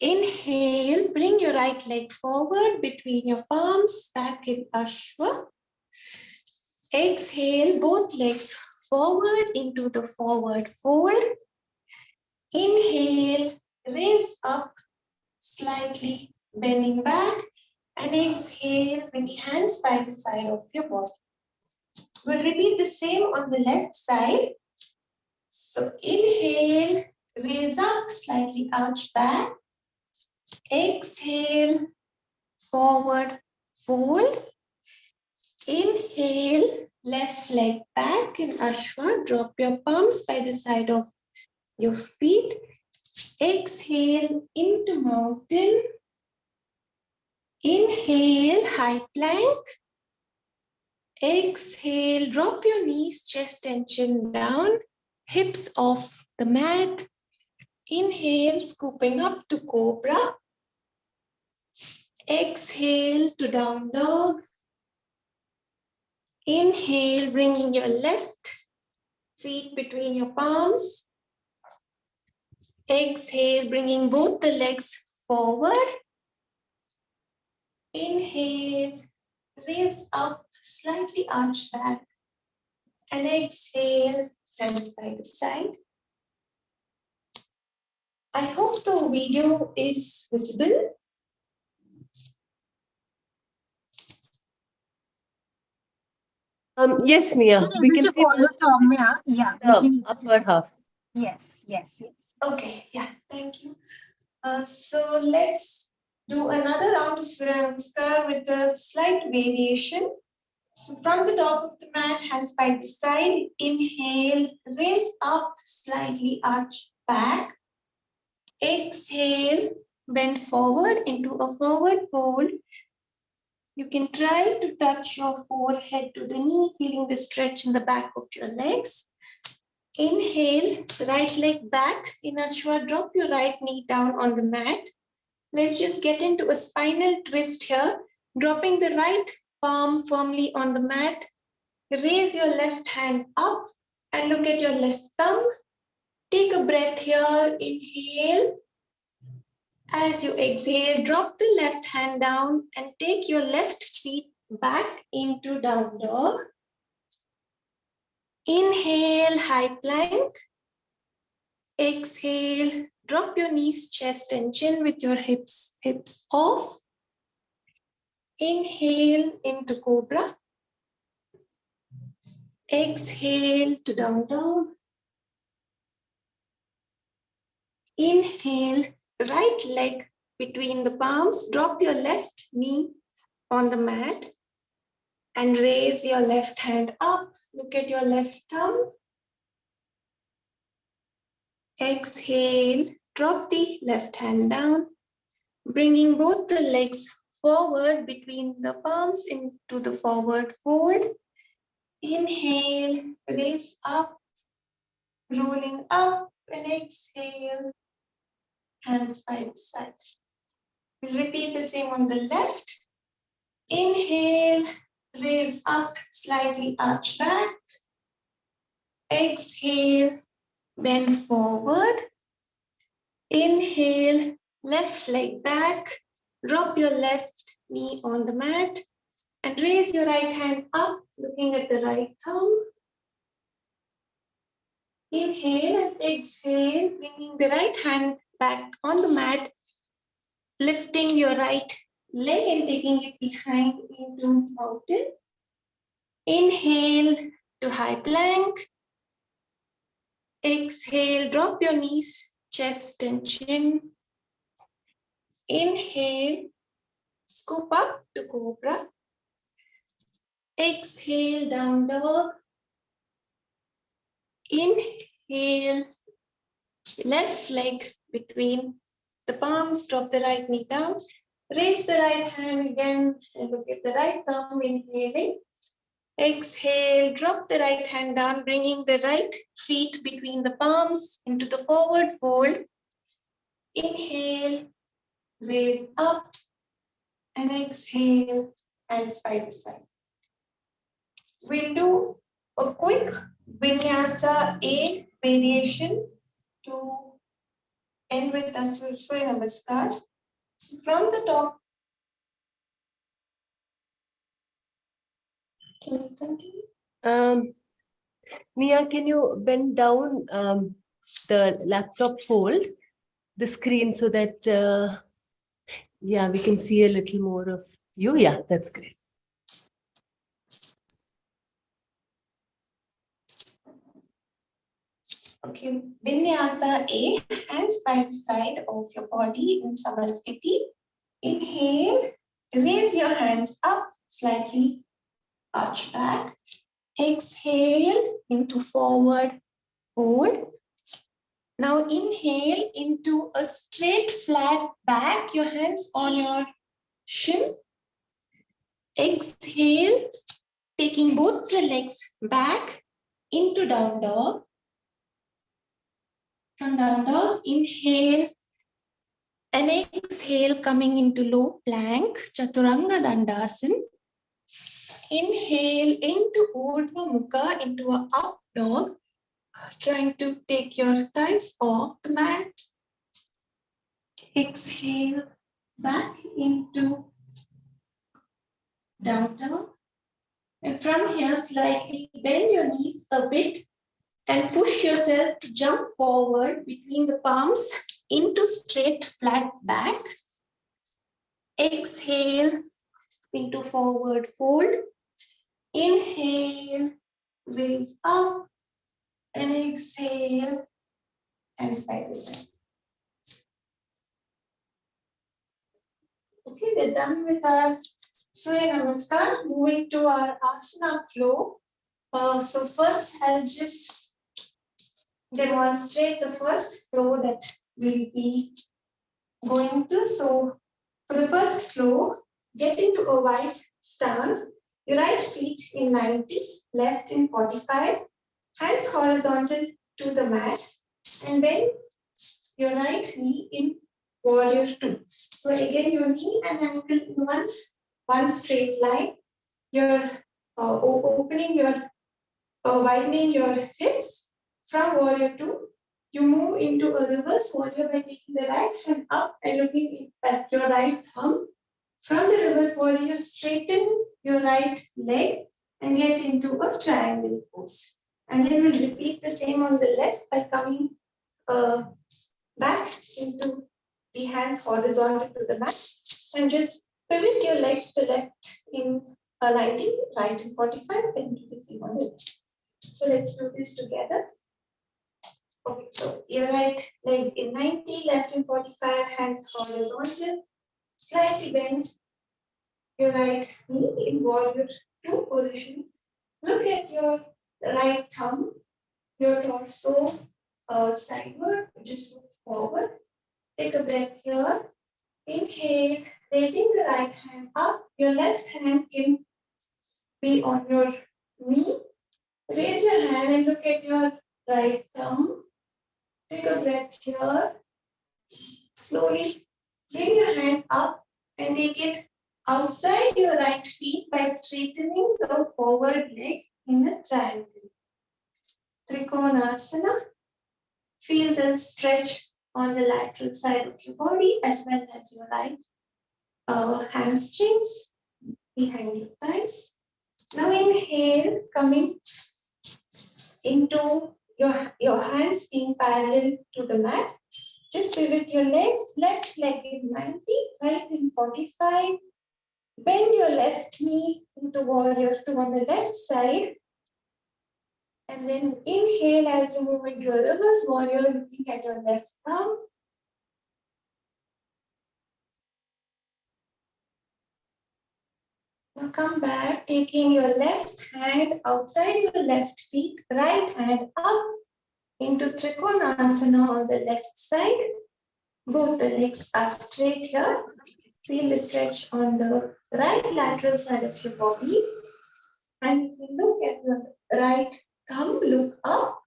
Inhale, bring your right leg forward between your palms, back in Ashwa. Exhale, both legs forward into the forward fold. Inhale, raise up, slightly bending back, and exhale with the hands by the side of your body. We'll repeat the same on the left side. So inhale, raise up, slightly arch back. Exhale, forward fold. Inhale, left leg back in Ashwa. Drop your palms by the side of your feet. Exhale into mountain. Inhale, high plank. Exhale, drop your knees, chest and chin down, hips off the mat. Inhale, scooping up to cobra. Exhale to down dog. Inhale, bringing your left feet between your palms. Exhale, bringing both the legs forward. Inhale, raise up, slightly arch back. And exhale, hands by the side. I hope the video is visible. Yes, Mia, We're we able can to see follow most Soumya. Yeah, we the can. upper half. Yes, yes, yes. Okay, yeah, thank you. So let's do another round of Surya Namaskar with a slight variation. So from the top of the mat, hands by the side. Inhale, raise up, slightly arch back. Exhale, bend forward into a forward fold. You can try to touch your forehead to the knee, feeling the stretch in the back of your legs. Inhale, right leg back. In Ashwa, drop your right knee down on the mat. Let's just get into a spinal twist here, dropping the right palm firmly on the mat. Raise your left hand up and look at your left thumb. Take a breath here. Inhale. As you exhale, drop the left hand down and take your left feet back into down dog. Inhale, high plank. Exhale, drop your knees, chest and chin with your hips off. Inhale into cobra. Exhale to down dog. Inhale, right leg between the palms. Drop your left knee on the mat and raise your left hand up. Look at your left thumb. Exhale, drop the left hand down, bringing both the legs forward between the palms into the forward fold. Inhale, raise up, rolling up, and exhale, hands by the side. We'll repeat the same on the left. Inhale, raise up, slightly arch back. Exhale, bend forward. Inhale, left leg back. Drop your left knee on the mat and raise your right hand up, looking at the right thumb. Inhale and exhale, bringing the right hand back on the mat, lifting your right leg and taking it behind into mountain. Inhale to high plank. Exhale, drop your knees, chest and chin. Inhale, scoop up to cobra. Exhale, down dog. Inhale, left leg between the palms, drop the right knee down. Raise the right hand again and look at the right thumb, inhaling. Exhale, drop the right hand down, bringing the right feet between the palms into the forward fold. Inhale, raise up, and exhale, hands by the side. We'll do a quick Vinyasa A variation to end with the Surya Namaskar. So from the top, can you continue? Nia, can you bend down the laptop fold, the screen, so that, yeah, we can see a little more of you? Yeah, that's great. Okay, Vinyasa A, hands by the side of your body in Samasthiti. Inhale, raise your hands up, slightly arch back. Exhale into forward fold. Now inhale into a straight flat back, your hands on your shin. Exhale, taking both the legs back into down dog. From down dog, inhale and exhale, coming into low plank, Chaturanga Dandasana. Inhale into Urdhva Mukha, into a up dog, trying to take your thighs off the mat. Exhale back into down dog. And from here, slightly bend your knees a bit and push yourself to jump forward between the palms into straight flat back. Exhale into forward fold. Inhale, raise up, and exhale, and side to side. Okay, we're done with our Surya Namaskar. Moving to our asana flow. So first, I'll just demonstrate the first flow that we'll be going through. So for the first flow, get into a wide stance. Your right feet in 90, left in 45, hands horizontal to the mat, and bend your right knee in warrior two. So again, your knee and ankle in one straight line. You're opening your, widening your hips. From warrior two, you move into a reverse warrior by taking the right hand up and looking at your right thumb. From the reverse warrior, straighten your right leg and get into a triangle pose. And then we'll repeat the same on the left by coming back into the hands horizontal to the mat and just pivot your legs to left in 90, right in 45, and do the same on the left. So let's do this together. Okay, so your right leg in 90, left in 45, hands horizontal, slightly bend your right knee in warrior two position. Look at your right thumb, your torso sideward, just move forward. Take a breath here. Inhale, raising the right hand up. Your left hand can be on your knee. Raise your hand and look at your right thumb. Take a breath here. Slowly bring your hand up and take it outside your right feet by straightening the forward leg in a triangle. Trikonasana. Feel the stretch on the lateral side of your body as well as your right hamstrings behind your thighs. Now inhale, coming into your hands being parallel to the mat. Just pivot your legs, left leg in 90, right in 45. Bend your left knee into warrior two on the left side. And then inhale as you move into a reverse warrior, looking at your left thumb. Now come back, taking your left hand outside your left feet, right hand up into Trikonasana on the left side. Both the legs are straight here. Feel the stretch on the right lateral side of your body. And you can look at your right thumb, look up.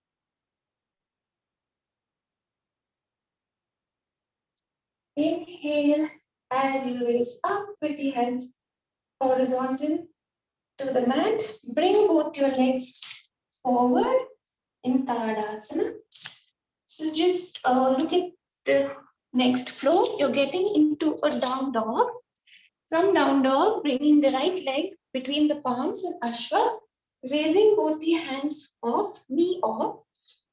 Inhale as you raise up with the hands horizontal to the mat. Bring both your legs forward in Tadasana. So just look at the next flow. You're getting into a down dog. From down dog, bringing the right leg between the palms and Ashwa, raising both the hands off, knee off.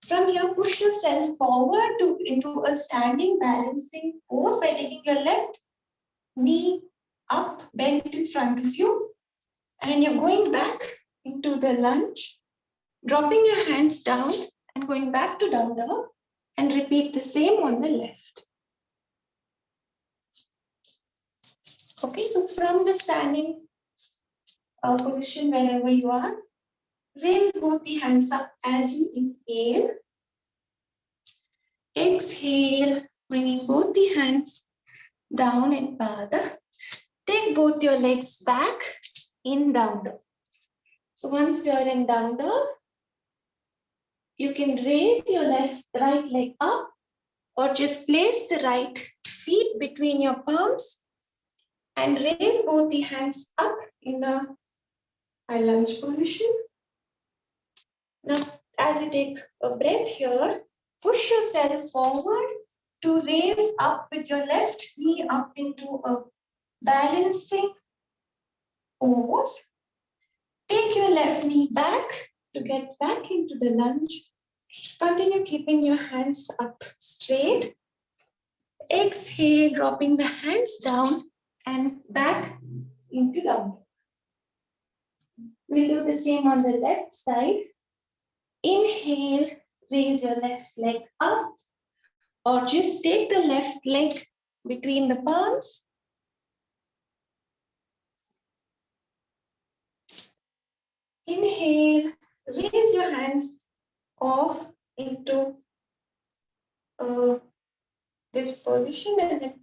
From here, push yourself forward into a standing balancing pose by taking your left knee up, bent in front of you. And you're going back into the lunge, dropping your hands down and going back to down dog. And repeat the same on the left. Okay, so from the standing position, wherever you are, raise both the hands up as you inhale. Exhale, bringing both the hands down in Pada. Take both your legs back in down dog. So once you are in down dog, you can raise your right leg up or just place the right feet between your palms and raise both the hands up in the high lunge position. Now, as you take a breath here, push yourself forward to raise up with your left knee up into a balancing pose. Take your left knee back to get back into the lunge. Continue keeping your hands up straight. Exhale, dropping the hands down and back into down. We'll do the same on the left side. Inhale, raise your left leg up or just take the left leg between the palms. Inhale, raise your hands off into this position and then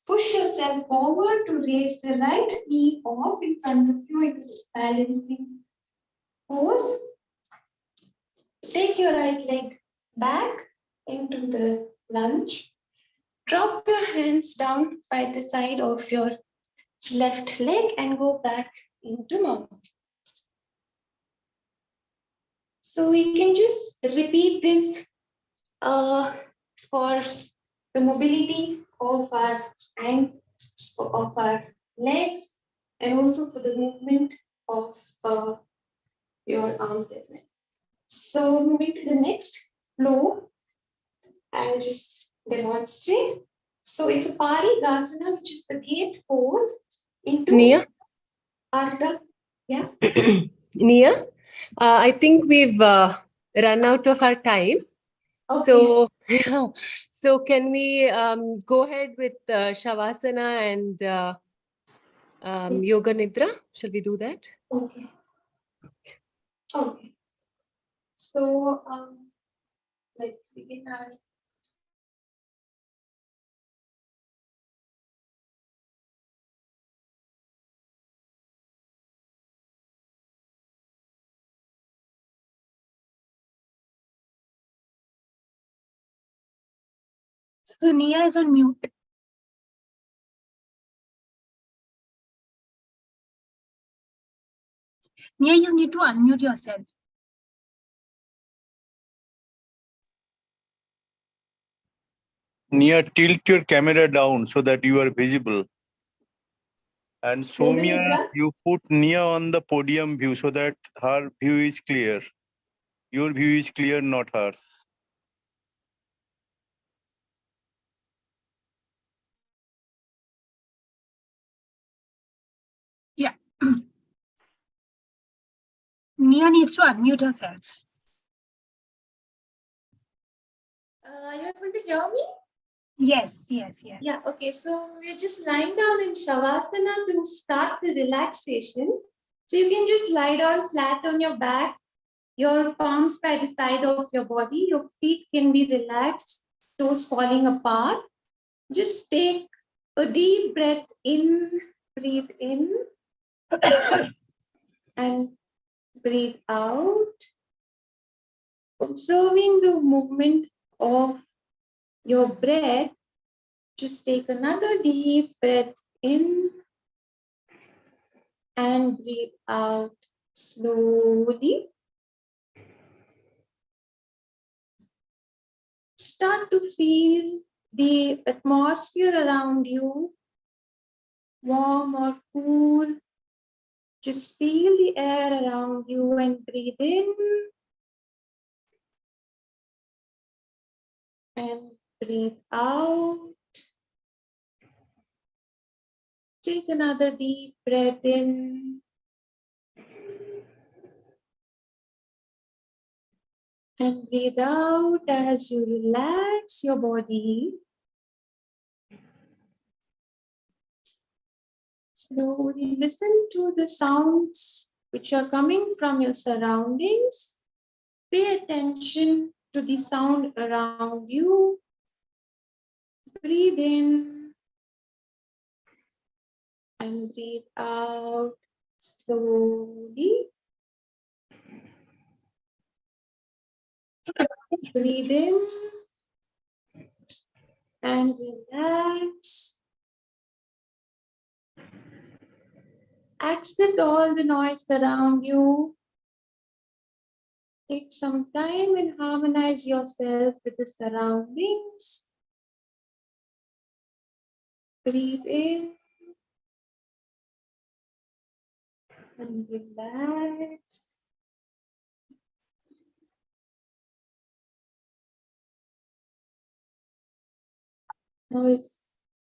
push yourself forward to raise the right knee off in front of you into this balancing pose. Take your right leg back into the lunge. Drop your hands down by the side of your left leg and go back into normal. So we can just repeat this for the mobility of our legs and also for the movement of your arms as well. So moving to the next flow, I'll just demonstrate. So it's a Parigasana, which is the gate pose into Nia? Ardha. Yeah. Nia, I think we've run out of our time. Okay. So, yeah. So can we go ahead with Shavasana and Yoga Nidra? Shall we do that? Okay. Okay. So let's begin our So Nia is on mute. Nia, you need to unmute yourself. Nia, tilt your camera down so that you are visible. And Soumya, Nidra. you put Nia on the podium view so that her view is clear. Your view is clear, not hers. Yeah. Nia needs to unmute herself. Are you able to hear me? Yes, yes, yes. Yeah, okay. So we're just lying down in Shavasana to start the relaxation. So you can just lie down flat on your back, your palms by the side of your body. Your feet can be relaxed, toes falling apart. Just take a deep breath in, breathe in, and breathe out. Observing the movement of your breath. Just take another deep breath in and breathe out slowly. Start to feel the atmosphere around you, warm or cool. Just feel the air around you and breathe in and breathe out. Take another deep breath in and breathe out as you relax your body. Slowly listen to the sounds which are coming from your surroundings. Pay attention to the sound around you Breathe in and breathe out slowly. Breathe in and relax. Accept all the noise around you. Take some time and harmonize yourself with the surroundings. Breathe in and relax. Now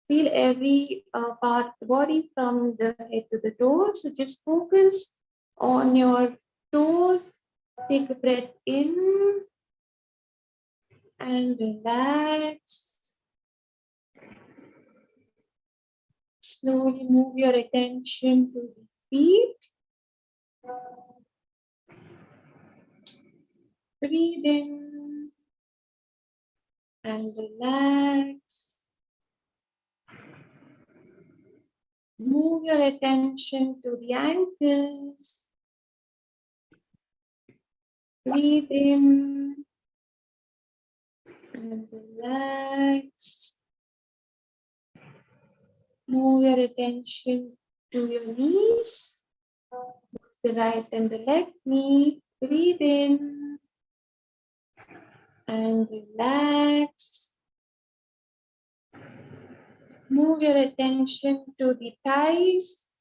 feel every part of the body from the head to the toes. So just focus on your toes. Take a breath in and relax. Slowly move your attention to the feet. Breathe in and relax. Move your attention to the ankles. Breathe in and relax. Move your attention to your knees, the right and the left knee. Breathe in and relax. Move your attention to the thighs.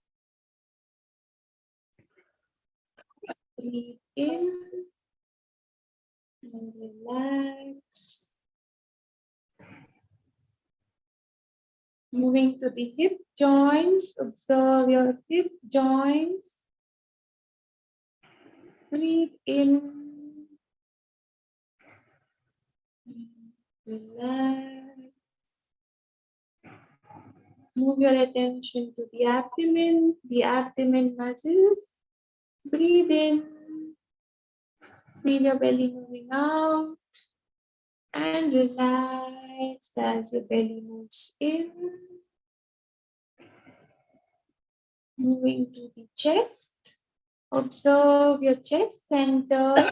Breathe in and relax. Moving to the hip joints, observe your hip joints. Breathe in. Relax. Move your attention to the abdomen muscles. Breathe in. Feel your belly moving out. And relax as your belly moves in. Moving to the chest. Observe your chest center.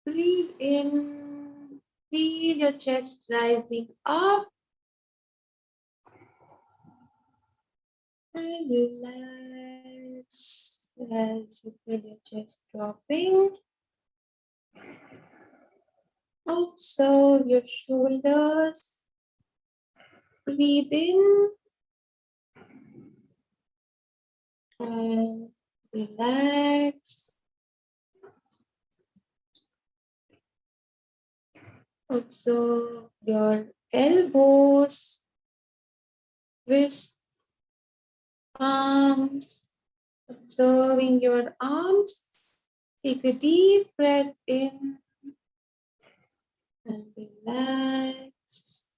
Breathe in. Feel your chest rising up. And relax as you feel your chest dropping. Observe your shoulders. Breathe in. And relax. Observe your elbows, wrists, arms. Observing your arms. Take a deep breath in and relax.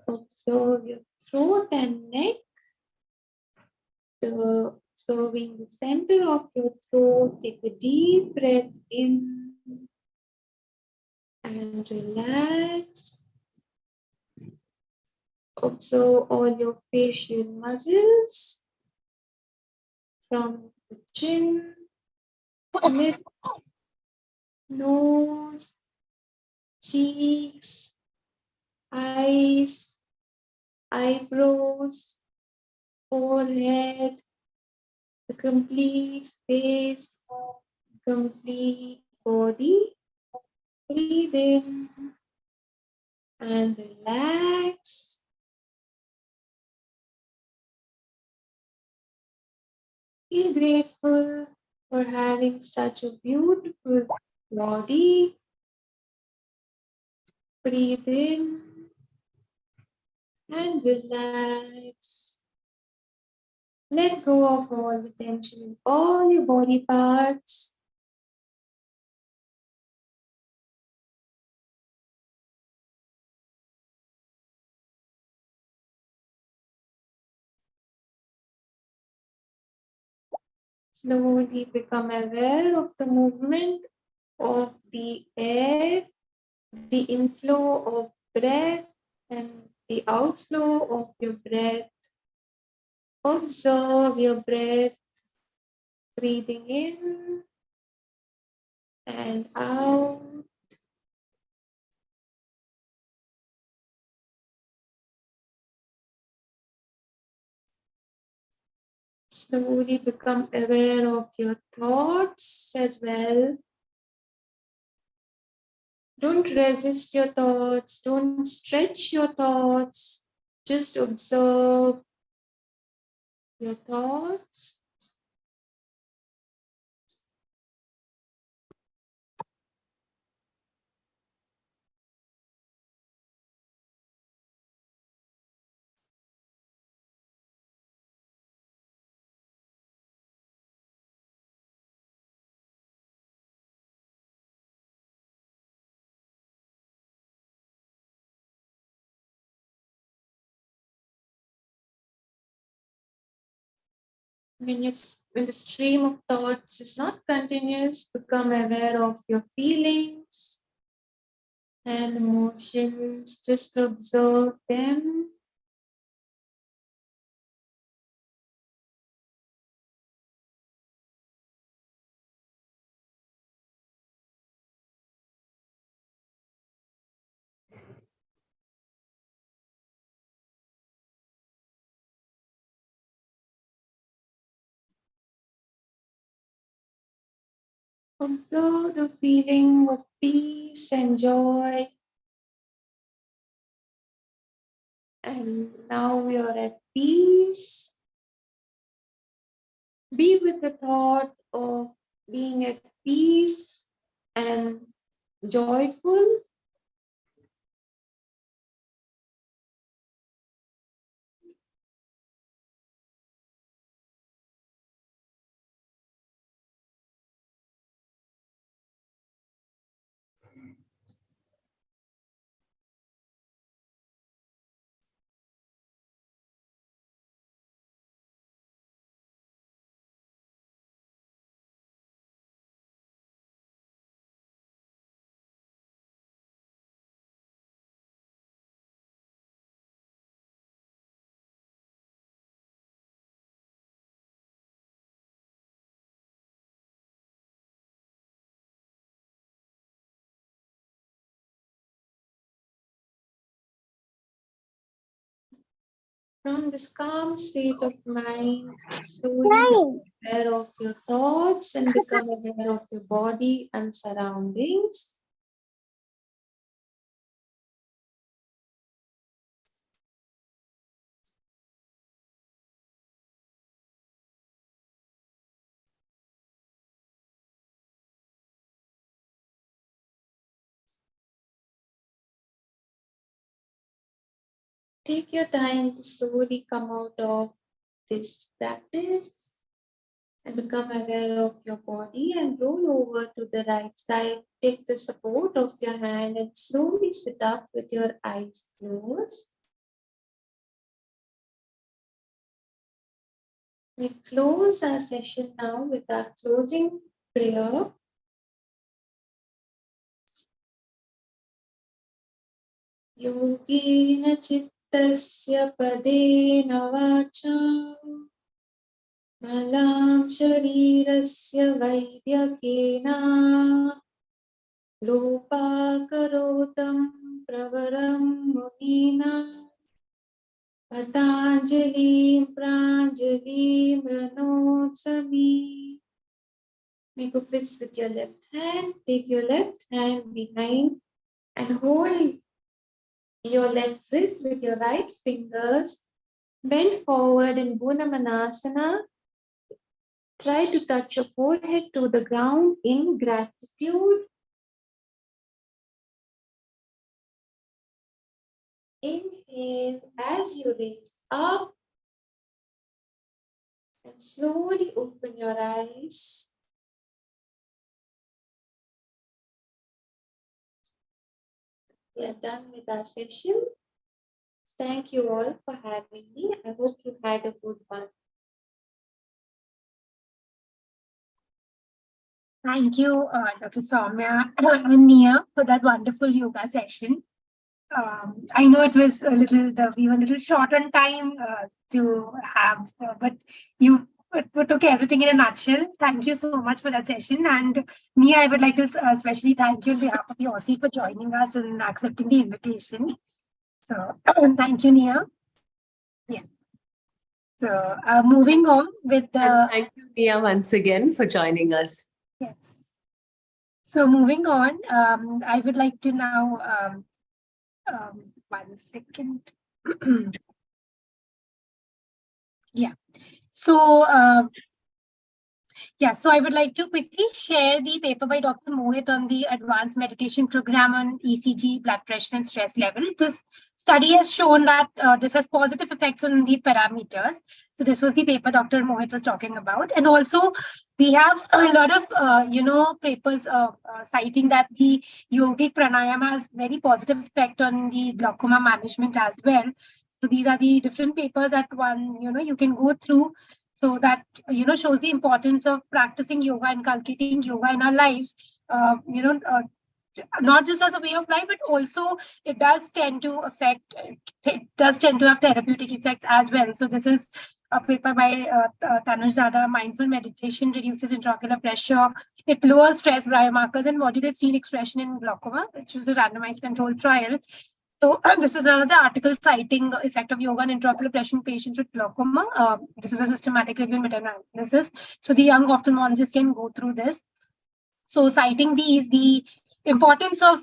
Observe your throat and neck. Observing the center of your throat. Take a deep breath in and relax. Observe all your facial muscles from the chin, lip, nose, cheeks, eyes, eyebrows, forehead, the complete face, complete body. Breathe in and relax. Feel grateful for having such a beautiful body. Breathe in and relax. Let go of all the tension in all your body parts. Slowly become aware of the movement of the air the inflow of breath and the outflow of your breath. Observe your breath, breathing in and out. Slowly become aware of your thoughts as well. Don't resist your thoughts. Don't stretch your thoughts. Just observe your thoughts. When the stream of thoughts is not continuous, become aware of your feelings and emotions. Just observe them. Observe the feeling of peace and joy. And now we are at peace. Be with the thought of being at peace and joyful. From this calm state of mind, slowly become aware of your thoughts and become aware of your body and surroundings. Take your time to slowly come out of this practice and become aware of your body and roll over to the right side. Take the support of your hand and slowly sit up with your eyes closed. We close our session now with our closing prayer. Yogena chittasya padena vacha malam sharirasya vaidyakena lopakarotam pravaram munina patanjalim pranjalim ranotsami. Make a fist with your left hand. Take your left hand behind and hold your left wrist with your right fingers. Bend forward in Buddha Try to touch your forehead to the ground in gratitude. Inhale as you raise up and slowly open your eyes. We are done with our session. Thank you all for having me. I hope you had a good one. Thank you, Dr. Soumya and Nia, for that wonderful yoga session. I know it was we were a little short on time to have, but you took everything in a nutshell. Thank you so much for that session. And Nia, I would like to especially thank you on behalf of YOSI for joining us and accepting the invitation. So thank you, Nia. Yeah. So moving on with the. And thank you, Nia, once again for joining us. Yes. So moving on, I would like to now, 1 second. Yeah. So, so I would like to quickly share the paper by Dr. Mohit on the advanced meditation program on ECG, blood pressure, and stress level. This study has shown that this has positive effects on the parameters. So this was the paper Dr. Mohit was talking about. And also we have a lot of, papers citing that the yogic pranayama has very positive effect on the glaucoma management as well. So these are the different papers that you can go through. So that, shows the importance of practicing yoga, inculcating yoga in our lives, not just as a way of life, but also it does tend to have therapeutic effects as well. So this is a paper by Tanuj Dada, mindful meditation reduces intraocular pressure. It lowers stress biomarkers and modulates gene expression in glaucoma, which was a randomized controlled trial. So this is another article citing the effect of yoga and intraocular pressure in patients with glaucoma. This is a systematic review and meta-analysis. So the young ophthalmologists can go through this. So citing the importance of,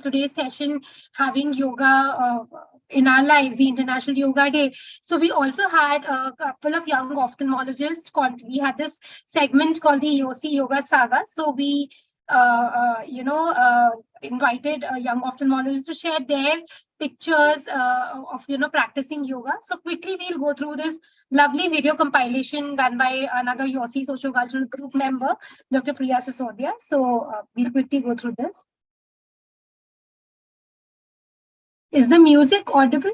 today's session having yoga in our lives, the International Yoga Day. So we also had a couple of young ophthalmologists. We had this segment called the YOSI Yoga Saga. So we invited young ophthalmologists to share their pictures of practicing yoga. So quickly we'll go through this lovely video compilation done by another YOSI socio-cultural group member, Dr. Priya Sisodia. So we'll quickly go through this. Is the music audible?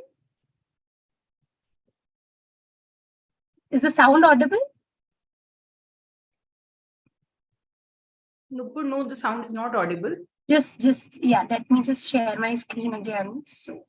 Is the sound audible? No, the sound is not audible. Yeah, let me just share my screen again. So.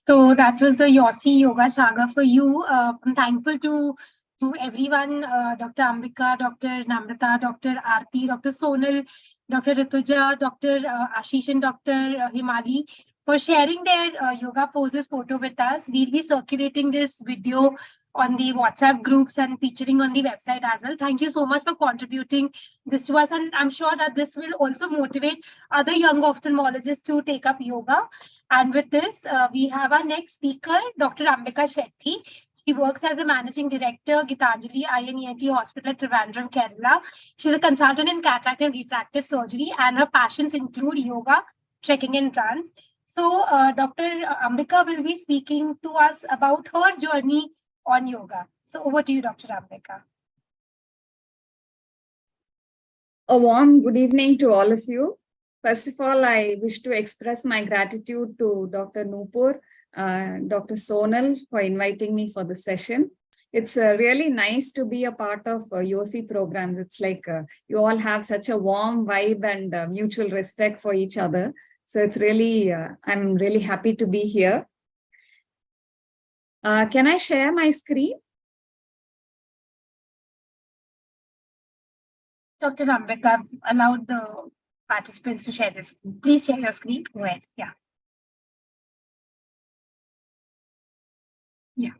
So that was the YOSI Yoga Saga for you. I'm thankful to everyone, Dr. Ambika, Dr. Namrata, Dr. Aarti, Dr. Sonal, Dr. Rituja, Dr. Ashish, and Dr. Himali for sharing their yoga poses photo with us. We'll be circulating this video on the WhatsApp groups and featuring on the website as well. Thank you so much for contributing this to us. And I'm sure that this will also motivate other young ophthalmologists to take up yoga. And with this, we have our next speaker, Dr. Ambika Shetty. She works as a managing director, Gitanjali INENT Hospital at Trivandrum, Kerala. She's a consultant in cataract and refractive surgery, and her passions include yoga, trekking, and trance. So, Dr. Ambika will be speaking to us about her journey on yoga. So, over to you, Dr. Ambika. A warm good evening to all of you. First of all, I wish to express my gratitude to Dr. Nupur, Dr. Sonal for inviting me for the session. It's really nice to be a part of YOSI programs. It's like you all have such a warm vibe and mutual respect for each other. So it's really, I'm really happy to be here. Can I share my screen? Dr. Ambika, I've allowed the participants to share this. Please share your screen. Go ahead. Yeah. Yeah.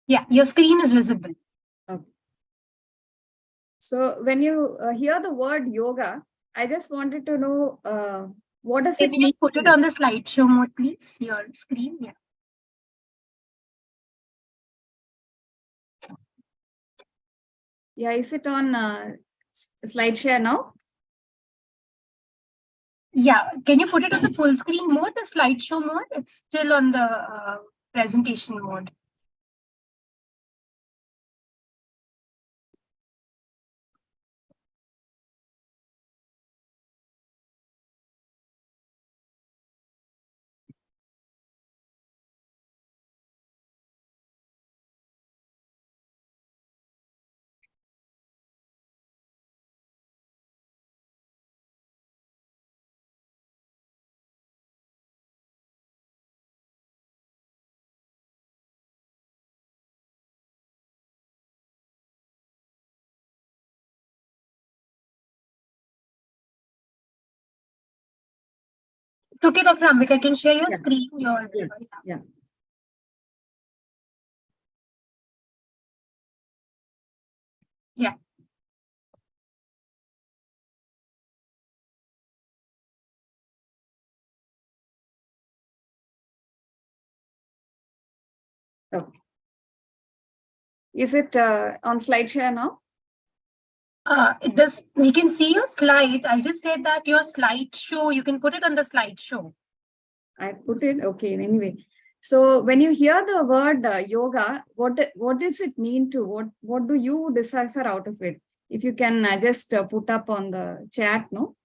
Yeah, your screen is visible. Okay. So when you hear the word yoga, I just wanted to know what does Can it you mean? just put it on the slideshow mode, please? Your screen. Yeah. Yeah, is it on slide share now? Yeah. Can you put it on the full screen mode, the slideshow mode? It's still on the presentation mode. It's okay, Dr. Ambika, I can share your Yeah. screen. Yeah. Yeah. Okay. Is it on slide share now? It does. We can see your slides. I just said that your slideshow, you can put it on the slideshow. I put it, okay, anyway. So when you hear the word yoga, what does it mean to, what do you decipher out of it? If you can just put up on the chat, no?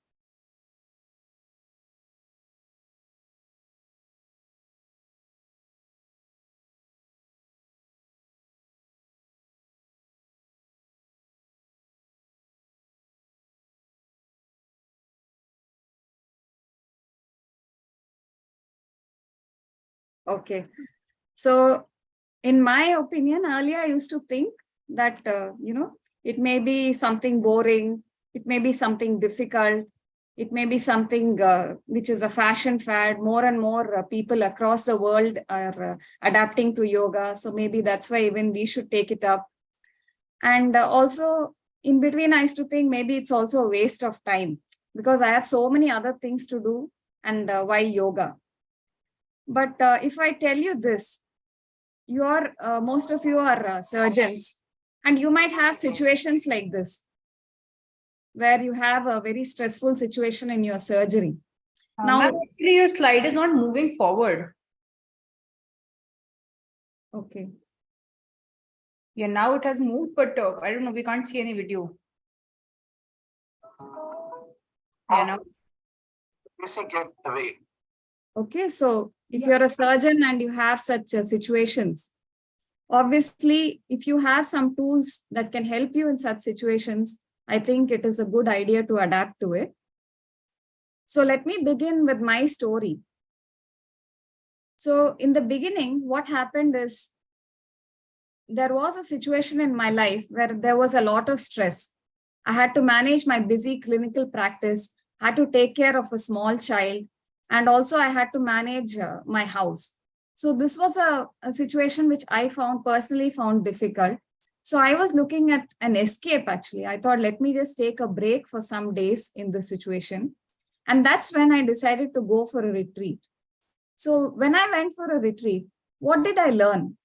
Okay. So in my opinion, earlier I used to think that, it may be something boring, it may be something difficult, it may be something which is a fashion fad. More and more people across the world are adapting to yoga. So maybe that's why even we should take it up. And also in between, I used to think maybe it's also a waste of time because I have so many other things to do. And why yoga? But if I tell you this, most of you are surgeons, and you might have situations like this where you have a very stressful situation in your surgery. Now, actually, your slide is not moving forward. okay. Yeah, now it has moved, but I don't know. We can't see any video. Yeah, now. Get away. Okay, so if you're a surgeon and you have such situations, obviously, if you have some tools that can help you in such situations, I think it is a good idea to adapt to it. So let me begin with my story. So in the beginning, what happened is there was a situation in my life where there was a lot of stress. I had to manage my busy clinical practice, had to take care of a small child, and also I had to manage my house. So this was a situation which I personally found difficult. So I was looking at an escape, actually. I thought, let me just take a break for some days in this situation. And that's when I decided to go for a retreat. So when I went for a retreat, what did I learn?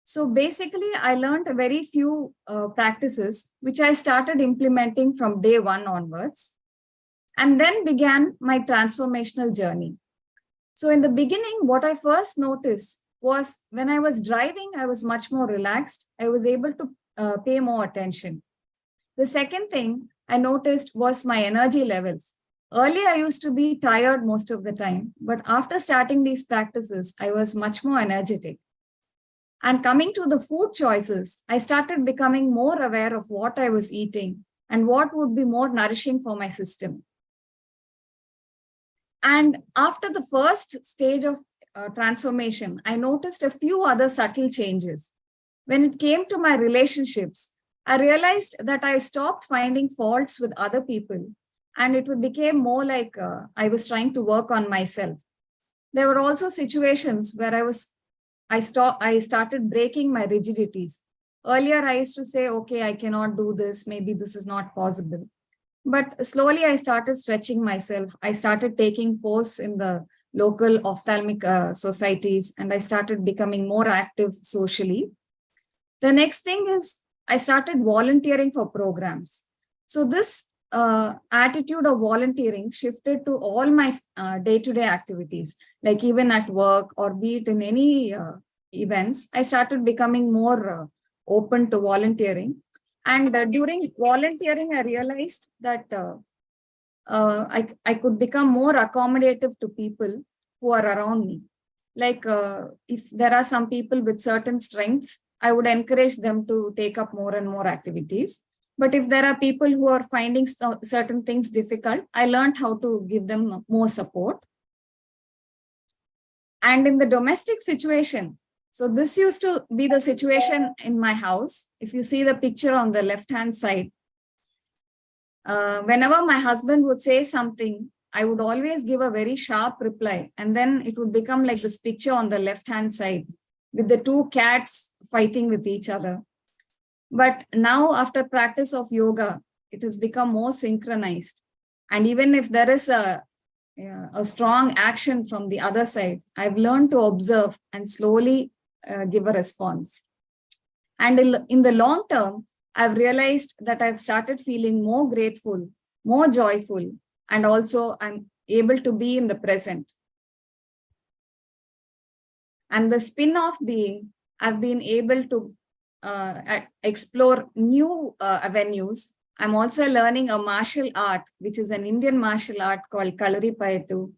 So basically, I learned a very few practices, which I started implementing from day one onwards, and then began my transformational journey. So in the beginning, what I first noticed was when I was driving, I was much more relaxed. I was able to pay more attention. The second thing I noticed was my energy levels. Earlier, I used to be tired most of the time, but after starting these practices, I was much more energetic. And coming to the food choices, I started becoming more aware of what I was eating and what would be more nourishing for my system. And after the first stage of transformation, I noticed a few other subtle changes. When it came to my relationships, I realized that I stopped finding faults with other people and it became more like I was trying to work on myself. There were also situations where I started breaking my rigidities. Earlier, I used to say, okay, I cannot do this. Maybe this is not possible. But slowly I started stretching myself. I started taking posts in the local ophthalmic societies, and I started becoming more active socially. The next thing is I started volunteering for programs. So this attitude of volunteering shifted to all my day-to-day activities, like even at work or be it in any events. I started becoming more open to volunteering. And during volunteering, I realized that I could become more accommodative to people who are around me. Like if there are some people with certain strengths, I would encourage them to take up more and more activities. But if there are people who are finding certain things difficult, I learned how to give them more support. And in the domestic situation, so this used to be the situation in my house. If you see the picture on the left-hand side, whenever my husband would say something, I would always give a very sharp reply. And then it would become like this picture on the left-hand side with the two cats fighting with each other. But now after practice of yoga, it has become more synchronized. And even if there is a strong action from the other side, I've learned to observe and slowly give a response. And in the long term, I've realized that I've started feeling more grateful, more joyful, and also I'm able to be in the present. And the spin-off being, I've been able to explore new avenues. I'm also learning a martial art, which is an Indian martial art called Kalaripayattu.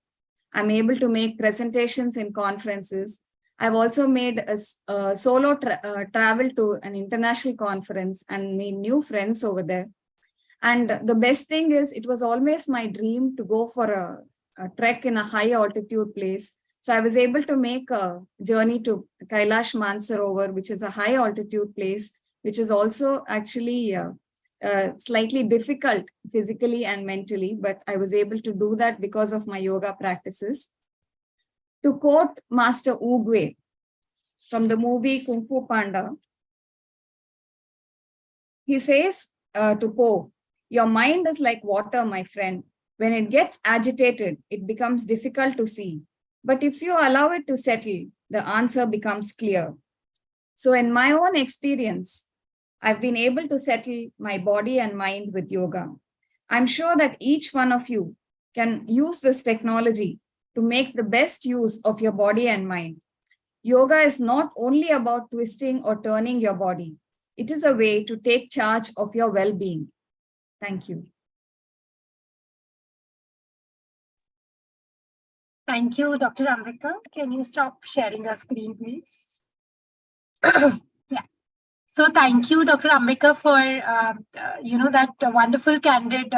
I'm able to make presentations in conferences. I've also made a solo travel to an international conference and made new friends over there. And the best thing is, it was always my dream to go for a trek in a high altitude place. So I was able to make a journey to Kailash Mansarovar, which is a high altitude place, which is also actually slightly difficult physically and mentally, but I was able to do that because of my yoga practices. To quote Master Oogway from the movie Kung Fu Panda, he says to Po, your mind is like water, my friend. When it gets agitated, it becomes difficult to see. But if you allow it to settle, the answer becomes clear. So in my own experience, I've been able to settle my body and mind with yoga. I'm sure that each one of you can use this technology to make the best use of your body and mind. Yoga is not only about twisting or turning your body. It is a way to take charge of your well-being. Thank you. Thank you, Dr. Amrita. Can you stop sharing your screen, please? Yeah. So thank you, Dr. Ambika, for that wonderful, candid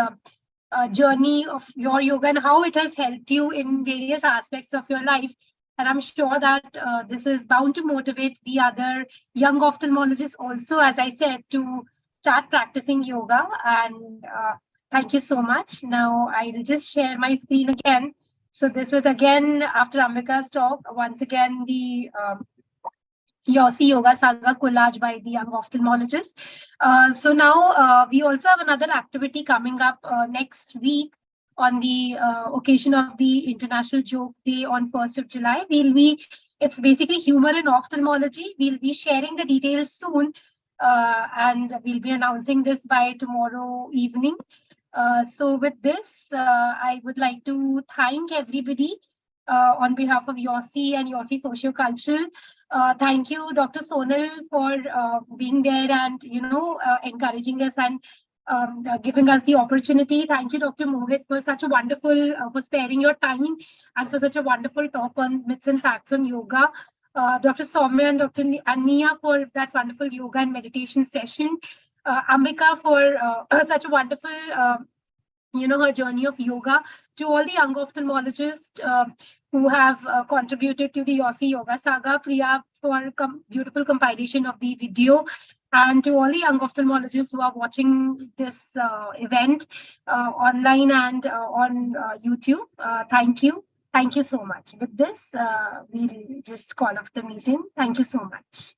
journey of your yoga and how it has helped you in various aspects of your life. And I'm sure that this is bound to motivate the other young ophthalmologists also, as I said, to start practicing yoga. And thank you so much. Now I will just share my screen again. So this was again after Ambika's talk. Once again, the YOSI Yoga Saga collage by the young ophthalmologist. So now we also have another activity coming up next week on the occasion of the International Joke Day on 1st of July. It's basically humor in ophthalmology. We'll be sharing the details soon and we'll be announcing this by tomorrow evening. So with this, I would like to thank everybody on behalf of YOSI and YOSI Sociocultural. Thank you, Dr. Sonal, for being there and encouraging us and giving us the opportunity. Thank you, Dr. Mohit, for such a wonderful, for sparing your time and for such a wonderful talk on myths and facts on yoga. Dr. Soumya and Dr. Ania for that wonderful yoga and meditation session. Ambika for such a wonderful her journey of yoga. To all the young ophthalmologists who have contributed to the YOSI Yoga Saga, Priya for beautiful compilation of the video, And to all the young ophthalmologists who are watching this event online and on YouTube, thank you. Thank you so much. With this, we'll just call off the meeting. Thank you so much.